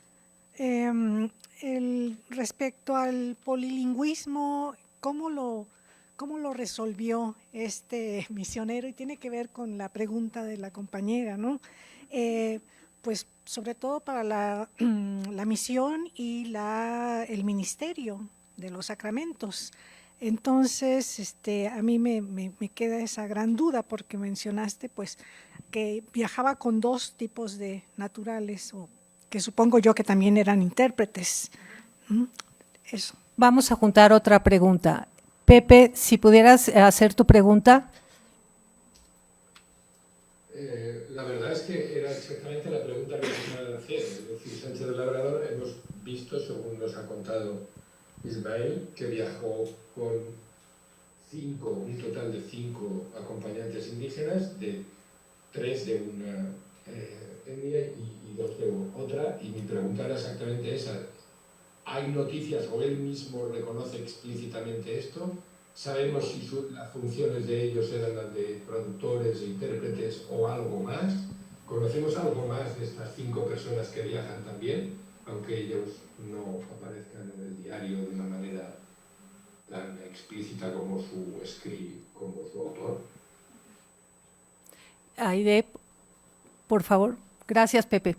Respecto al polilingüismo, ¿cómo lo resolvió este misionero? Y tiene que ver con la pregunta de la compañera, ¿no? Pues sobre todo para la misión y el ministerio de los sacramentos. Entonces, a mí me queda esa gran duda porque mencionaste pues que viajaba con dos tipos de naturales, o que supongo yo que también eran intérpretes. Eso. Vamos a juntar otra pregunta. Pepe, si pudieras hacer tu pregunta. La verdad es que era exactamente la pregunta que me hacía. Es decir, Sánchez de Labrador hemos visto, según nos ha contado Ismael, que viajó con un total de 5 acompañantes indígenas, de 3 de una etnia y 2 de otra, y mi pregunta era exactamente esa. ¿Hay noticias o él mismo reconoce explícitamente esto? ¿Sabemos si las funciones de ellos eran las de productores e intérpretes o algo más? ¿Conocemos algo más de estas 5 personas que viajan también, aunque ellos no aparezcan en el diario de una manera tan explícita como su autor? Aide, por favor. Gracias, Pepe.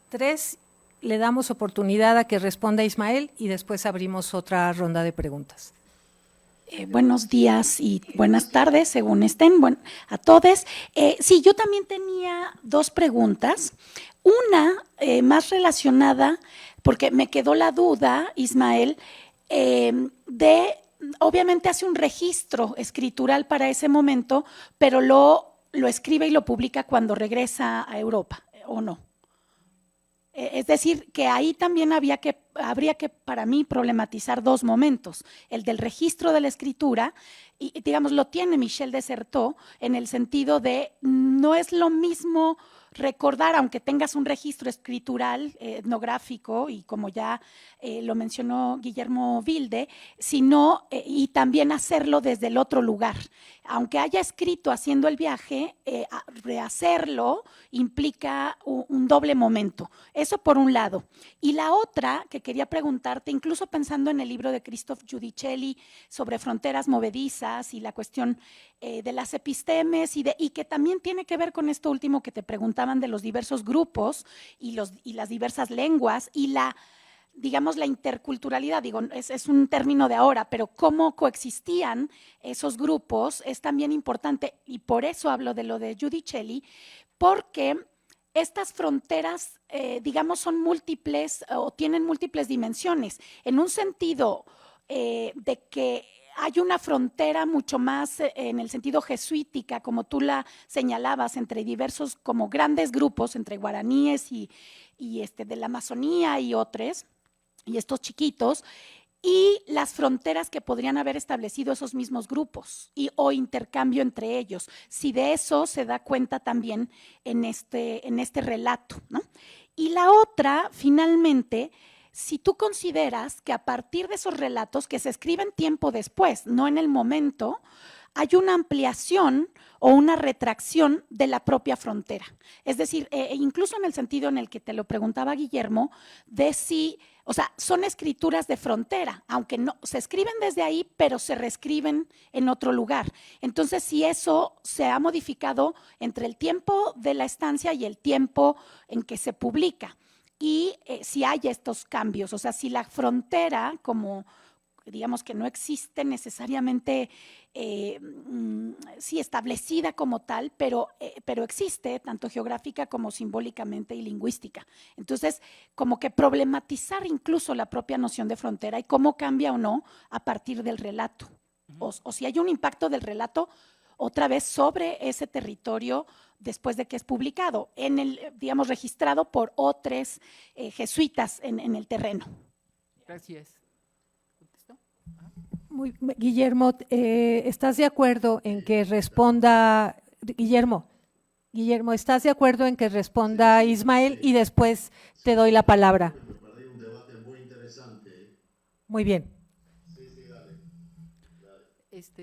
3, le damos oportunidad a que responda Ismael y después abrimos otra ronda de preguntas. Buenos días y buenas tardes, según estén, a todos. Sí, yo también tenía 2 preguntas. Una más relacionada, porque me quedó la duda, Ismael, obviamente hace un registro escritural para ese momento, pero lo escribe y lo publica cuando regresa a Europa, ¿o no? Es decir, que ahí también habría que, para mí, problematizar 2 momentos. El del registro de la escritura, y digamos, lo tiene Michel Desserteaux, en el sentido de no es lo mismo recordar, aunque tengas un registro escritural, etnográfico, y como ya lo mencionó Guillermo Wilde, sino, y también hacerlo desde el otro lugar. Aunque haya escrito haciendo el viaje, rehacerlo implica un doble momento. Eso por un lado. Y la otra que quería preguntarte, incluso pensando en el libro de Christoph Giudicelli sobre fronteras movedizas y la cuestión de las epistemes y que también tiene que ver con esto último que te preguntaban de los diversos grupos y las diversas lenguas y la digamos, la interculturalidad, digo, es un término de ahora, pero cómo coexistían esos grupos es también importante, y por eso hablo de lo de Giudicelli, porque estas fronteras, digamos, son múltiples o tienen múltiples dimensiones, en un sentido de que hay una frontera mucho más en el sentido jesuítica, como tú la señalabas, entre diversos, como grandes grupos, entre guaraníes y de la Amazonía y otros, y estos chiquitos, y las fronteras que podrían haber establecido esos mismos grupos o intercambio entre ellos. Si de eso se da cuenta también en este relato, ¿no? Y la otra, finalmente, si tú consideras que a partir de esos relatos que se escriben tiempo después, no en el momento, hay una ampliación o una retracción de la propia frontera. Es decir, incluso en el sentido en el que te lo preguntaba Guillermo, de si, o sea, son escrituras de frontera, aunque no se escriben desde ahí, pero se reescriben en otro lugar. Entonces, si eso se ha modificado entre el tiempo de la estancia y el tiempo en que se publica, y si hay estos cambios, o sea, si la frontera, como digamos que no existe necesariamente sí establecida como tal, pero existe tanto geográfica como simbólicamente y lingüística. Entonces, como que problematizar incluso la propia noción de frontera y cómo cambia o no a partir del relato, o si hay un impacto del relato otra vez sobre ese territorio después de que es publicado, digamos, registrado por otros jesuitas en el terreno. Gracias. Guillermo, ¿estás de acuerdo en que responda Guillermo? Guillermo, ¿estás de acuerdo en que responda Ismael y después te doy la palabra? Me perdí un debate muy interesante. Muy bien.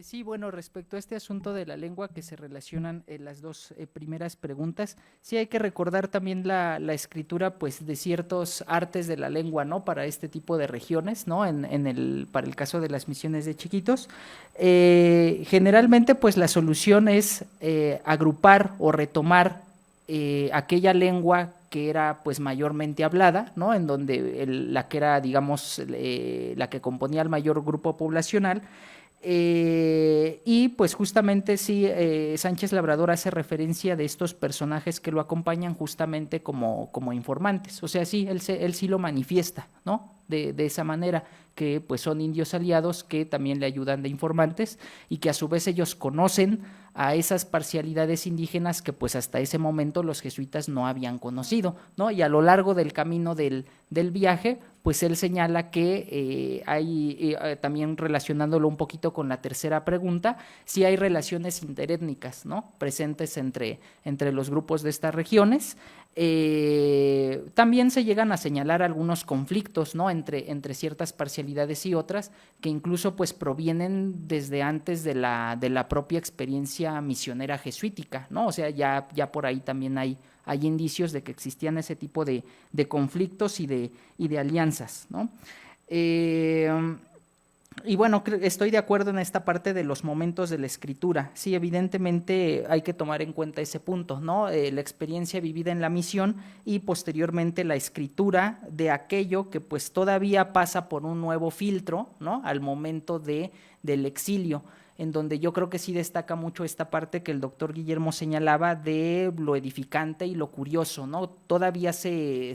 Sí, bueno, respecto a este asunto de la lengua que se relacionan las dos primeras preguntas, sí hay que recordar también la escritura, pues, de ciertos artes de la lengua, ¿no? Para este tipo de regiones, ¿no? Para el caso de las misiones de chiquitos. Generalmente, pues, la solución es agrupar o retomar aquella lengua que era, pues, mayormente hablada, ¿no? En donde la que era, digamos, la que componía el mayor grupo poblacional. Y pues justamente sí, Sánchez Labrador hace referencia de estos personajes que lo acompañan justamente como informantes, o sea, sí, él sí lo manifiesta, ¿no? De esa manera, que pues son indios aliados que también le ayudan de informantes y que a su vez ellos conocen a esas parcialidades indígenas que pues hasta ese momento los jesuitas no habían conocido, ¿no? Y a lo largo del camino del viaje, pues él señala que hay, también relacionándolo un poquito con la tercera pregunta, sí hay relaciones interétnicas, ¿no? Presentes entre los grupos de estas regiones. También se llegan a señalar algunos conflictos, ¿no? entre ciertas parcialidades y otras, que incluso pues provienen desde antes de la propia experiencia misionera jesuítica, ¿no? O sea, ya por ahí también hay indicios de que existían ese tipo de conflictos y de alianzas, ¿no? Y bueno, estoy de acuerdo en esta parte de los momentos de la escritura. Sí, evidentemente hay que tomar en cuenta ese punto, ¿no? La experiencia vivida en la misión y posteriormente la escritura de aquello que pues todavía pasa por un nuevo filtro, ¿no? Al momento del exilio, en donde yo creo que sí destaca mucho esta parte que el doctor Guillermo señalaba de lo edificante y lo curioso, ¿no? Todavía se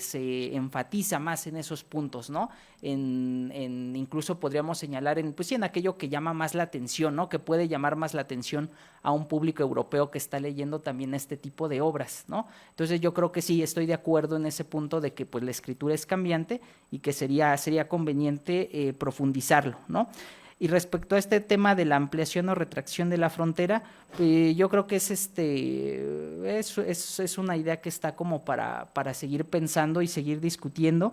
enfatiza más en esos puntos, ¿no? Incluso podríamos señalar en aquello que llama más la atención, ¿no? Que puede llamar más la atención a un público europeo que está leyendo también este tipo de obras, ¿no? Entonces yo creo que sí, estoy de acuerdo en ese punto de que pues la escritura es cambiante y que sería conveniente profundizarlo, ¿no? Y respecto a este tema de la ampliación o retracción de la frontera, yo creo que es una idea que está como para seguir pensando y seguir discutiendo.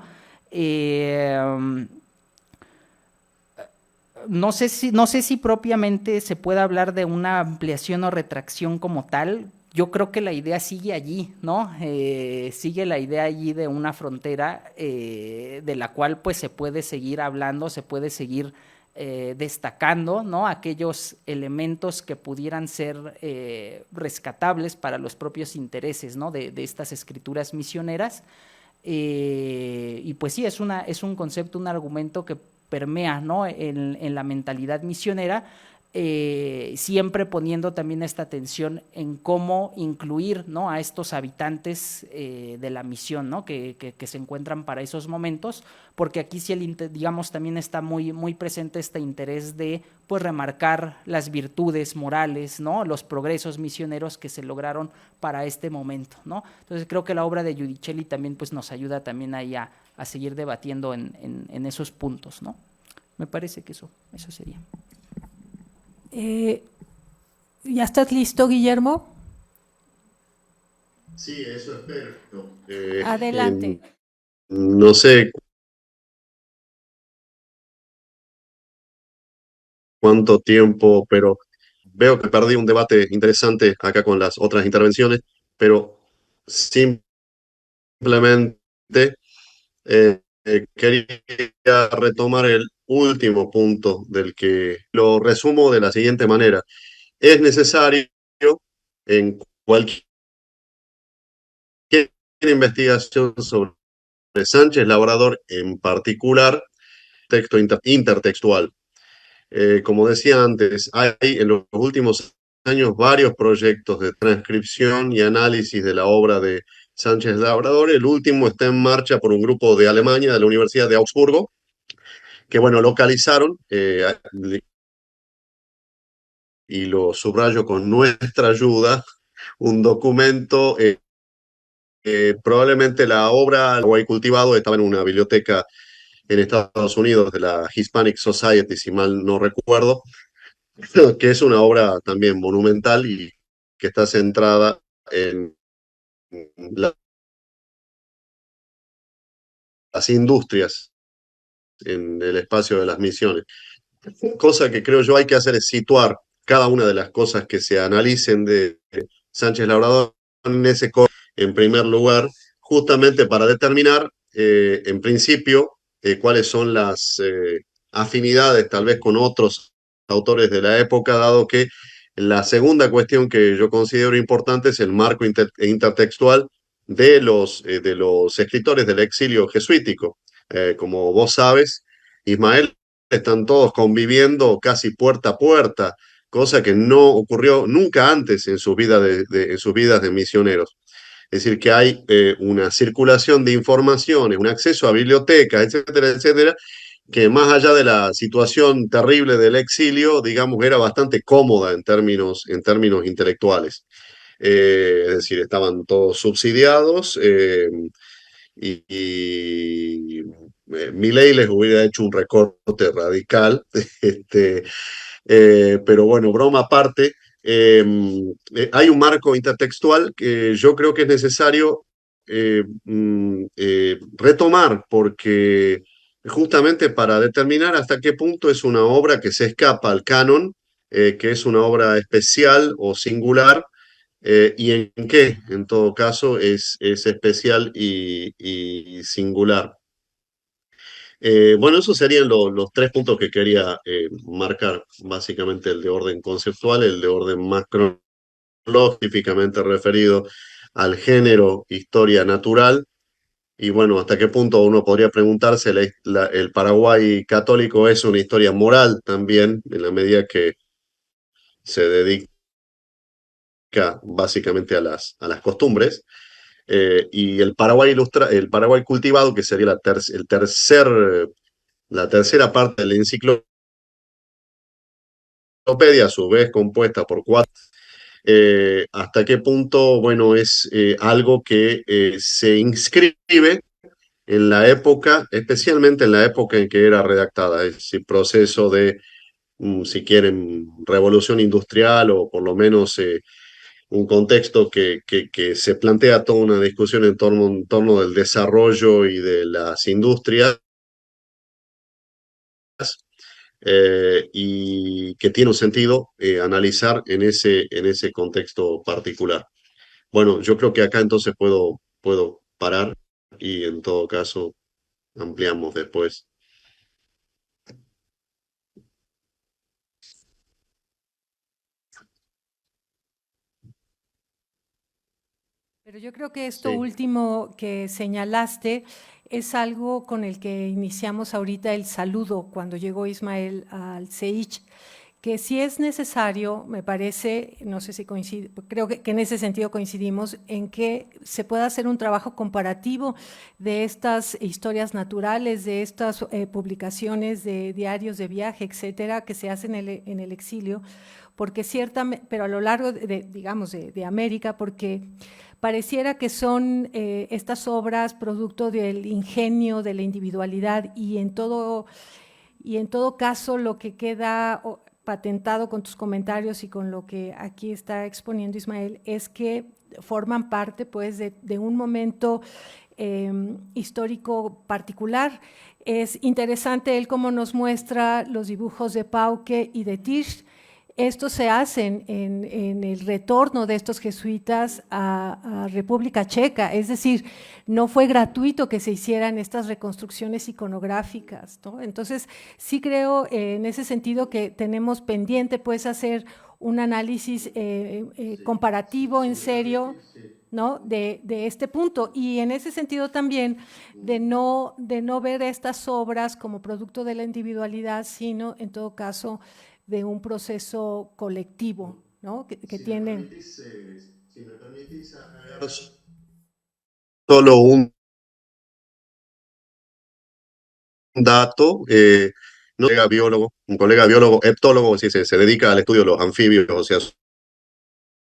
No sé si propiamente se puede hablar de una ampliación o retracción como tal. Yo creo que la idea sigue allí, ¿no? Sigue la idea allí de una frontera de la cual pues se puede seguir hablando, se puede seguir destacando, ¿no? Aquellos elementos que pudieran ser rescatables para los propios intereses, ¿no? de estas escrituras misioneras. y pues sí, es un concepto, un argumento que permea, ¿no?, en la mentalidad misionera, siempre poniendo también esta atención en cómo incluir, ¿no?, a estos habitantes de la misión, ¿no?, que se encuentran para esos momentos, porque aquí sí, digamos, también está muy, muy presente este interés de, pues, remarcar las virtudes morales, ¿no?, los progresos misioneros que se lograron para este momento, ¿no? Entonces creo que la obra de Giudicelli también, pues, nos ayuda también ahí a seguir debatiendo en esos puntos, ¿no? Me parece que eso sería. ¿Ya estás listo, Guillermo? Sí, eso espero. Adelante. No sé cuánto tiempo, pero veo que perdí un debate interesante acá con las otras intervenciones, pero simplemente quería retomar el último punto del que lo resumo de la siguiente manera. Es necesario en cualquier investigación sobre Sánchez Labrador en particular, texto intertextual. Como decía antes, hay en los últimos años varios proyectos de transcripción y análisis de la obra de Sánchez Labrador. El último está en marcha por un grupo de Alemania, de la Universidad de Augsburgo, que, bueno, localizaron, y lo subrayo con nuestra ayuda, un documento, probablemente la obra Paraguay cultivado estaba en una biblioteca en Estados Unidos de la Hispanic Society, si mal no recuerdo, que es una obra también monumental y que está centrada en las industrias, en el espacio de las misiones. Cosa que creo yo hay que hacer es situar cada una de las cosas que se analicen de Sánchez Labrador en ese en primer lugar, justamente para determinar, en principio, cuáles son las afinidades tal vez con otros autores de la época, dado que la segunda cuestión que yo considero importante es el marco intertextual de los escritores del exilio jesuítico. Como vos sabes, Ismael, están todos conviviendo casi puerta a puerta, cosa que no ocurrió nunca antes en sus vidas en sus vidas de misioneros. Es decir, que hay una circulación de informaciones, un acceso a bibliotecas, etcétera, etcétera, que más allá de la situación terrible del exilio, digamos, era bastante cómoda en términos intelectuales. Es decir, estaban todos subsidiados, Milei les hubiera hecho un recorte radical, este, pero bueno, broma aparte, hay un marco intertextual que yo creo que es necesario retomar, porque justamente para determinar hasta qué punto es una obra que se escapa al canon, que es una obra especial o singular, y en qué, en todo caso, es especial y singular. Bueno, esos serían los tres puntos que quería marcar, básicamente el de orden conceptual, el de orden más cronológico, típicamente referido al género historia natural, y bueno, hasta qué punto uno podría preguntarse, el Paraguay católico es una historia moral también, en la medida que se dedica básicamente a las costumbres. Y el Paraguay el Paraguay cultivado, que sería la tercera parte de la enciclopedia, a su vez compuesta por cuatro. Hasta qué punto, bueno, es algo que se inscribe en la época, especialmente en la época en que era redactada, es decir, proceso de, si quieren, revolución industrial, o por lo menos un contexto que se plantea toda una discusión en torno del desarrollo y de las industrias, y que tiene un sentido analizar en ese contexto particular. Bueno, yo creo que acá entonces puedo parar y en todo caso ampliamos después. Pero yo creo que esto Sí. último que señalaste es algo con el que iniciamos ahorita el saludo cuando llegó Ismael al CEICH, que si es necesario, me parece, no sé si coincide, creo que en ese sentido coincidimos, en que se pueda hacer un trabajo comparativo de estas historias naturales, de estas publicaciones de diarios de viaje, etcétera, que se hacen en el exilio, porque ciertamente, pero a lo largo digamos, de América, porque pareciera que son estas obras producto del ingenio, de la individualidad, y en todo caso lo que queda patentado con tus comentarios y con lo que aquí está exponiendo Ismael es que forman parte pues de un momento histórico particular. Es interesante él cómo nos muestra los dibujos de Pauque y de Tisch. Estos se hacen en el retorno de estos jesuitas a República Checa, es decir, no fue gratuito que se hicieran estas reconstrucciones iconográficas, ¿no? Entonces, sí creo en ese sentido que tenemos pendiente pues hacer un análisis comparativo en serio, ¿no? de este punto, y en ese sentido también de no ver estas obras como producto de la individualidad, sino en todo caso de un proceso colectivo, ¿no? que tiene… Si me permitís agregar solo un dato, un colega biólogo, heptólogo, si se dedica al estudio de los anfibios, o sea,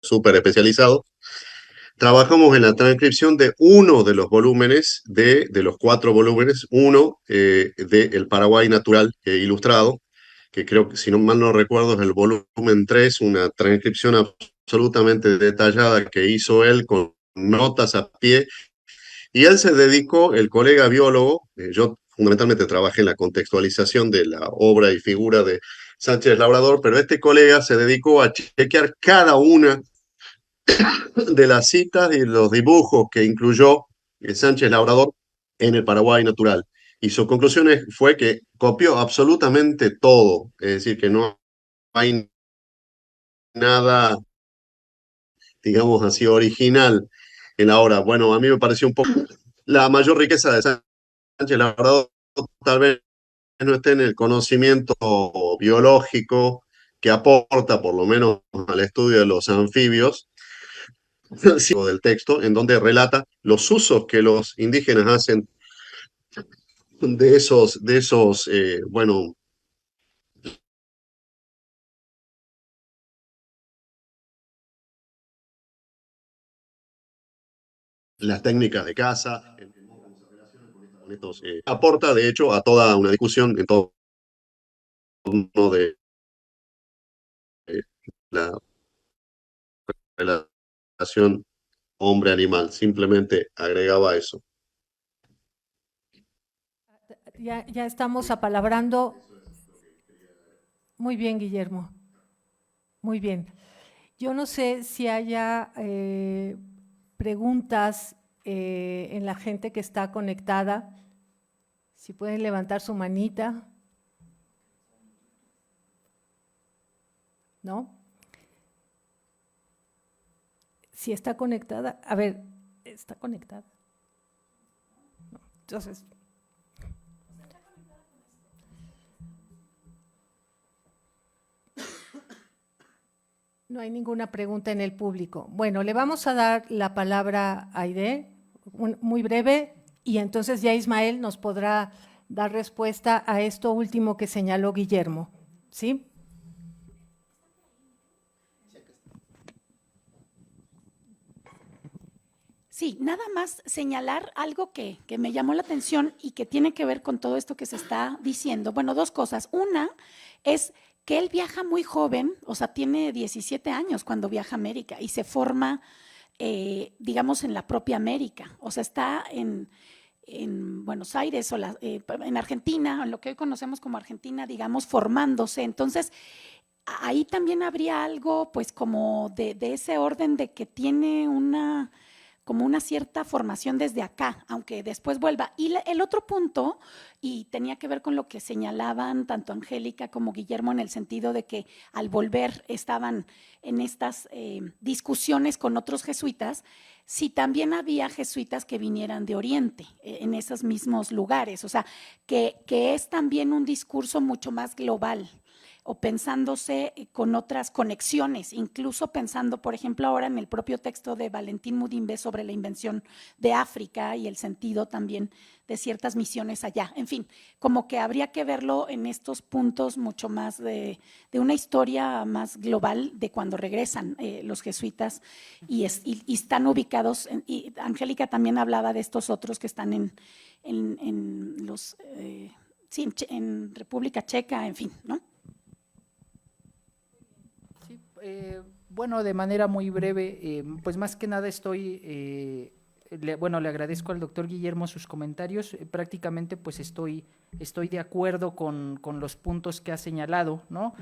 súper especializado. Trabajamos en la transcripción de uno de los volúmenes, de los 4 volúmenes, uno de El Paraguay Natural Ilustrado, que creo que, si no mal no recuerdo, es el volumen 3, una transcripción absolutamente detallada que hizo él con notas a pie. Y él se dedicó, el colega biólogo, yo fundamentalmente trabajé en la contextualización de la obra y figura de Sánchez Labrador, pero este colega se dedicó a chequear cada una de las citas y los dibujos que incluyó Sánchez Labrador en el Paraguay Natural. Y su conclusión fue que copió absolutamente todo, es decir, que no hay nada, digamos así, original en la obra. Bueno, a mí me pareció un poco la mayor riqueza de Sánchez Labrador, tal vez no esté en el conocimiento biológico que aporta, por lo menos, al estudio de los anfibios, del texto, en donde relata los usos que los indígenas hacen de esos bueno, las técnicas de caza, con estos, aporta de hecho a toda una discusión en torno de la relación hombre-animal. Simplemente agregaba eso. Ya estamos apalabrando. Muy bien, Guillermo. Muy bien. Yo no sé si haya preguntas en la gente que está conectada. Si pueden levantar su manita. ¿No? Si está conectada. A ver, ¿está conectada? No. Entonces… No hay ninguna pregunta en el público. Bueno, le vamos a dar la palabra a Aide, muy breve, y entonces ya Ismael nos podrá dar respuesta a esto último que señaló Guillermo. ¿Sí? Sí, nada más señalar algo que me llamó la atención y que tiene que ver con todo esto que se está diciendo. Bueno, 2 cosas. Una es que él viaja muy joven, o sea, tiene 17 años cuando viaja a América y se forma, digamos, en la propia América. O sea, está en Buenos Aires o en Argentina, en lo que hoy conocemos como Argentina, digamos, formándose. Entonces, ahí también habría algo, pues, como de ese orden de que tiene una como una cierta formación desde acá, aunque después vuelva. Y el otro punto, y tenía que ver con lo que señalaban tanto Angélica como Guillermo, en el sentido de que al volver estaban en estas discusiones con otros jesuitas, si también había jesuitas que vinieran de Oriente, en esos mismos lugares, o sea, que es también un discurso mucho más global, o pensándose con otras conexiones, incluso pensando, por ejemplo, ahora en el propio texto de Valentín Mudimbe sobre la invención de África y el sentido también de ciertas misiones allá. En fin, como que habría que verlo en estos puntos mucho más de una historia más global de cuando regresan los jesuitas y están ubicados, y Angélica también hablaba de estos otros que están en República Checa, en fin, ¿no? Bueno, de manera muy breve, pues más que nada le agradezco al doctor Guillermo sus comentarios. Prácticamente pues estoy de acuerdo con los puntos que ha señalado, ¿no?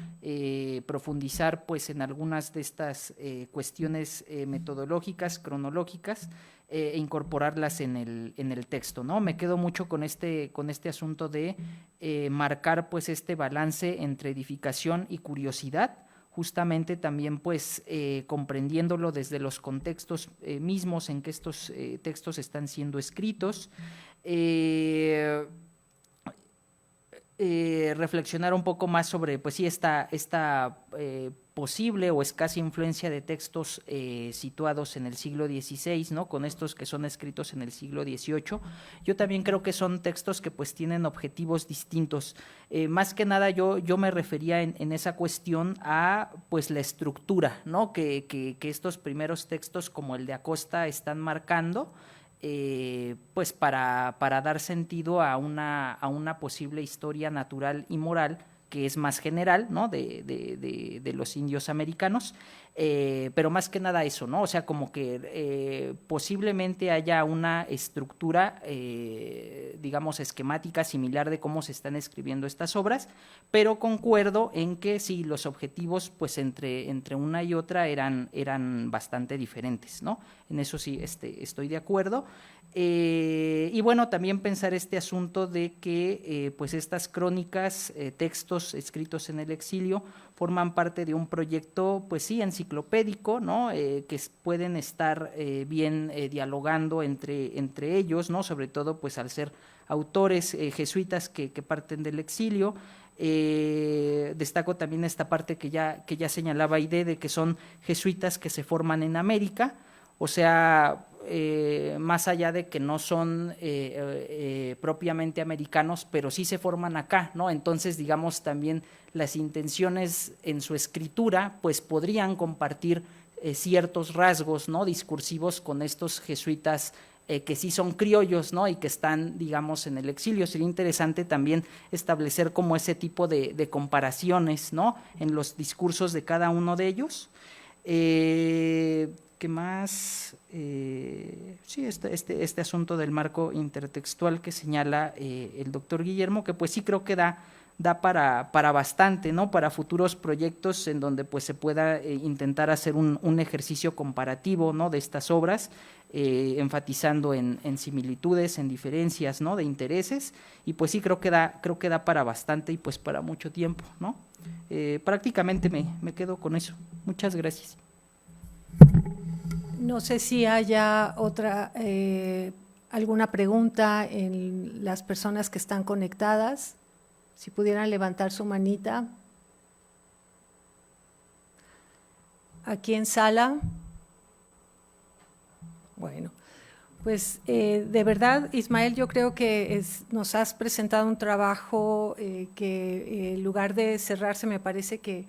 Profundizar pues en algunas de estas cuestiones metodológicas, cronológicas, e incorporarlas en el texto, ¿no? Me quedo mucho con este asunto de marcar pues este balance entre edificación y curiosidad, justamente también pues comprendiéndolo desde los contextos mismos en que estos textos están siendo escritos, reflexionar un poco más sobre pues sí esta posible o escasa influencia de textos situados en el siglo XVI, ¿no? Con estos que son escritos en el siglo XVIII. Yo también creo que son textos que pues tienen objetivos distintos. Más que nada yo me refería en esa cuestión a pues la estructura, ¿no? que estos primeros textos como el de Acosta están marcando, pues para dar sentido a una posible historia natural y moral que es más general, ¿no? de los indios americanos, pero más que nada eso, ¿no? O sea, como que posiblemente haya una estructura, digamos, esquemática similar de cómo se están escribiendo estas obras, pero concuerdo en que sí, los objetivos, pues entre una y otra eran bastante diferentes, ¿no? En eso sí estoy de acuerdo. Y bueno, también pensar este asunto de que pues estas crónicas, textos escritos en el exilio, forman parte de un proyecto, pues sí, enciclopédico, ¿no? Que pueden estar bien dialogando entre ellos, ¿no? Sobre todo, pues al ser autores jesuitas que parten del exilio. Destaco también esta parte que ya señalaba Aide, de que son jesuitas que se forman en América, o sea, más allá de que no son propiamente americanos, pero sí se forman acá, ¿no? Entonces, digamos, también las intenciones en su escritura, pues podrían compartir ciertos rasgos, ¿no? Discursivos con estos jesuitas que sí son criollos, ¿no? Y que están, digamos, en el exilio. Sería interesante también establecer como ese tipo de comparaciones, ¿no? En los discursos de cada uno de ellos. ¿Qué más? Sí, este asunto del marco intertextual que señala el doctor Guillermo, que pues sí creo que da para bastante, ¿no? Para futuros proyectos en donde pues se pueda intentar hacer un ejercicio comparativo, ¿no? De estas obras, enfatizando en similitudes, en diferencias, ¿no? De intereses, y pues sí creo que da para bastante y pues para mucho tiempo, ¿no? Prácticamente me quedo con eso. Muchas gracias. No sé si haya alguna pregunta en las personas que están conectadas. Si pudieran levantar su manita. Aquí en sala. Bueno, pues de verdad, Ismael, yo creo que nos has presentado un trabajo que en lugar de cerrarse me parece que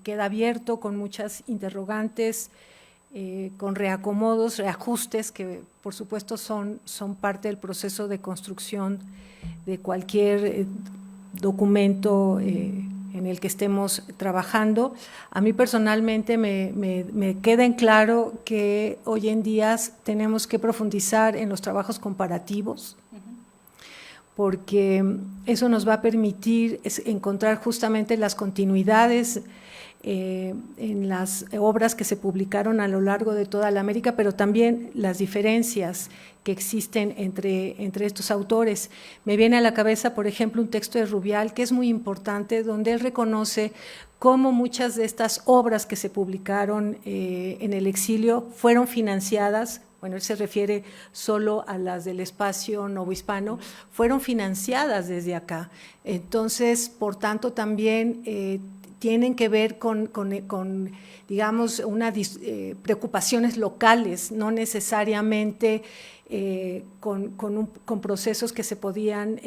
queda abierto con muchas interrogantes, con reacomodos, reajustes que por supuesto son parte del proceso de construcción de cualquier documento en el que estemos trabajando. A mí personalmente me queda en claro que hoy en día tenemos que profundizar en los trabajos comparativos, porque eso nos va a permitir encontrar justamente las continuidades en las obras que se publicaron a lo largo de toda la América, pero también las diferencias que existen entre estos autores. Me viene a la cabeza, por ejemplo, un texto de Rubial que es muy importante, donde él reconoce cómo muchas de estas obras que se publicaron en el exilio fueron financiadas. Bueno, él se refiere solo a las del espacio novohispano, fueron financiadas desde acá. Entonces, por tanto, también tienen que ver con digamos, preocupaciones locales, no necesariamente con procesos que se podían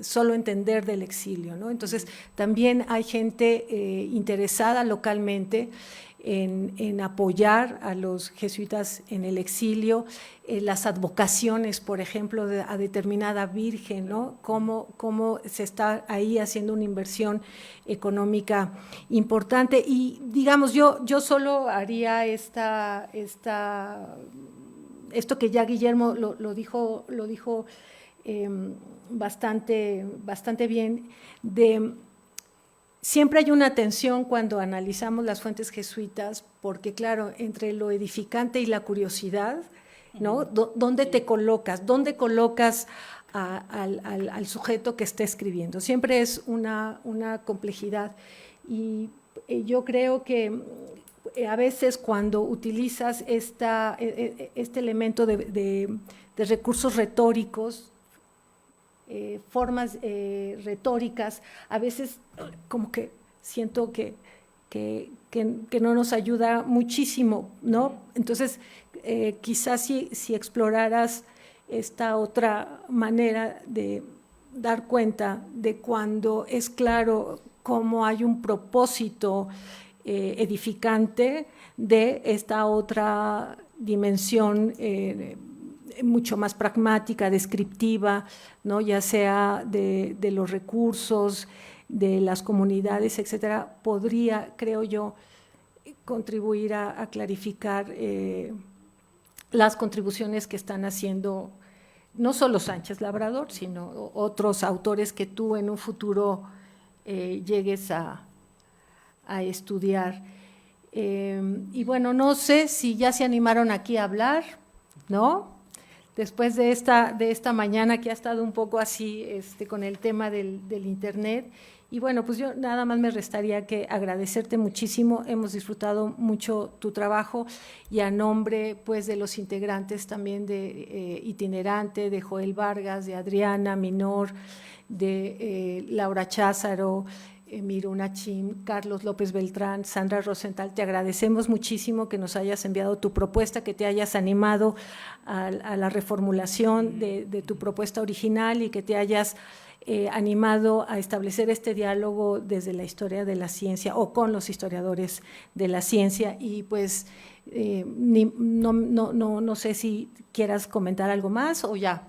solo entender del exilio, ¿no? Entonces, también hay gente interesada localmente en apoyar a los jesuitas en el exilio, las advocaciones, por ejemplo, a determinada virgen, ¿no? Cómo se está ahí haciendo una inversión económica importante. Y digamos, yo solo haría esto que ya Guillermo lo dijo bastante bien, siempre hay una tensión cuando analizamos las fuentes jesuitas, porque claro, entre lo edificante y la curiosidad, ¿no? ¿Dónde te colocas? ¿Dónde colocas al sujeto que está escribiendo? Siempre es una complejidad, y yo creo que a veces cuando utilizas este elemento de recursos retóricos, formas retóricas, a veces como que siento que no nos ayuda muchísimo, ¿no? Entonces, quizás si exploraras esta otra manera de dar cuenta de cuando es claro cómo hay un propósito edificante de esta otra dimensión mucho más pragmática, descriptiva, ¿no? Ya sea de los recursos, de las comunidades, etcétera, podría, creo yo, contribuir a clarificar las contribuciones que están haciendo no solo Sánchez Labrador, sino otros autores que tú en un futuro llegues a estudiar. Y bueno, no sé si ya se animaron aquí a hablar, ¿no? Después de esta mañana que ha estado un poco así con el tema del internet. Y bueno, pues yo nada más me restaría que agradecerte muchísimo, hemos disfrutado mucho tu trabajo, y a nombre pues de los integrantes también de Itinerante, de Joel Vargas, de Adriana Minor, de Laura Cházaro, Miruna Chim, Carlos López Beltrán, Sandra Rosenthal, te agradecemos muchísimo que nos hayas enviado tu propuesta, que te hayas animado a la reformulación de tu propuesta original, y que te hayas animado a establecer este diálogo desde la historia de la ciencia o con los historiadores de la ciencia. Y pues no sé si quieras comentar algo más o ya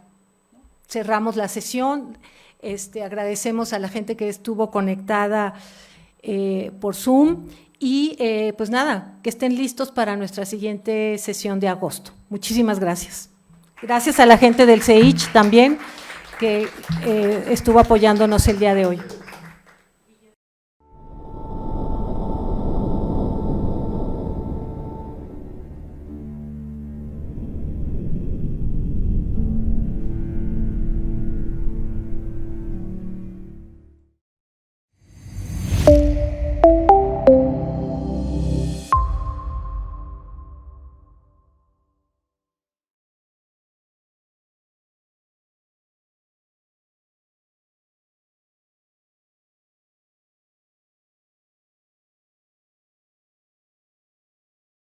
cerramos la sesión. Agradecemos a la gente que estuvo conectada por Zoom, y pues nada, que estén listos para nuestra siguiente sesión de agosto. Muchísimas gracias. Gracias a la gente del CEICH también, que estuvo apoyándonos el día de hoy.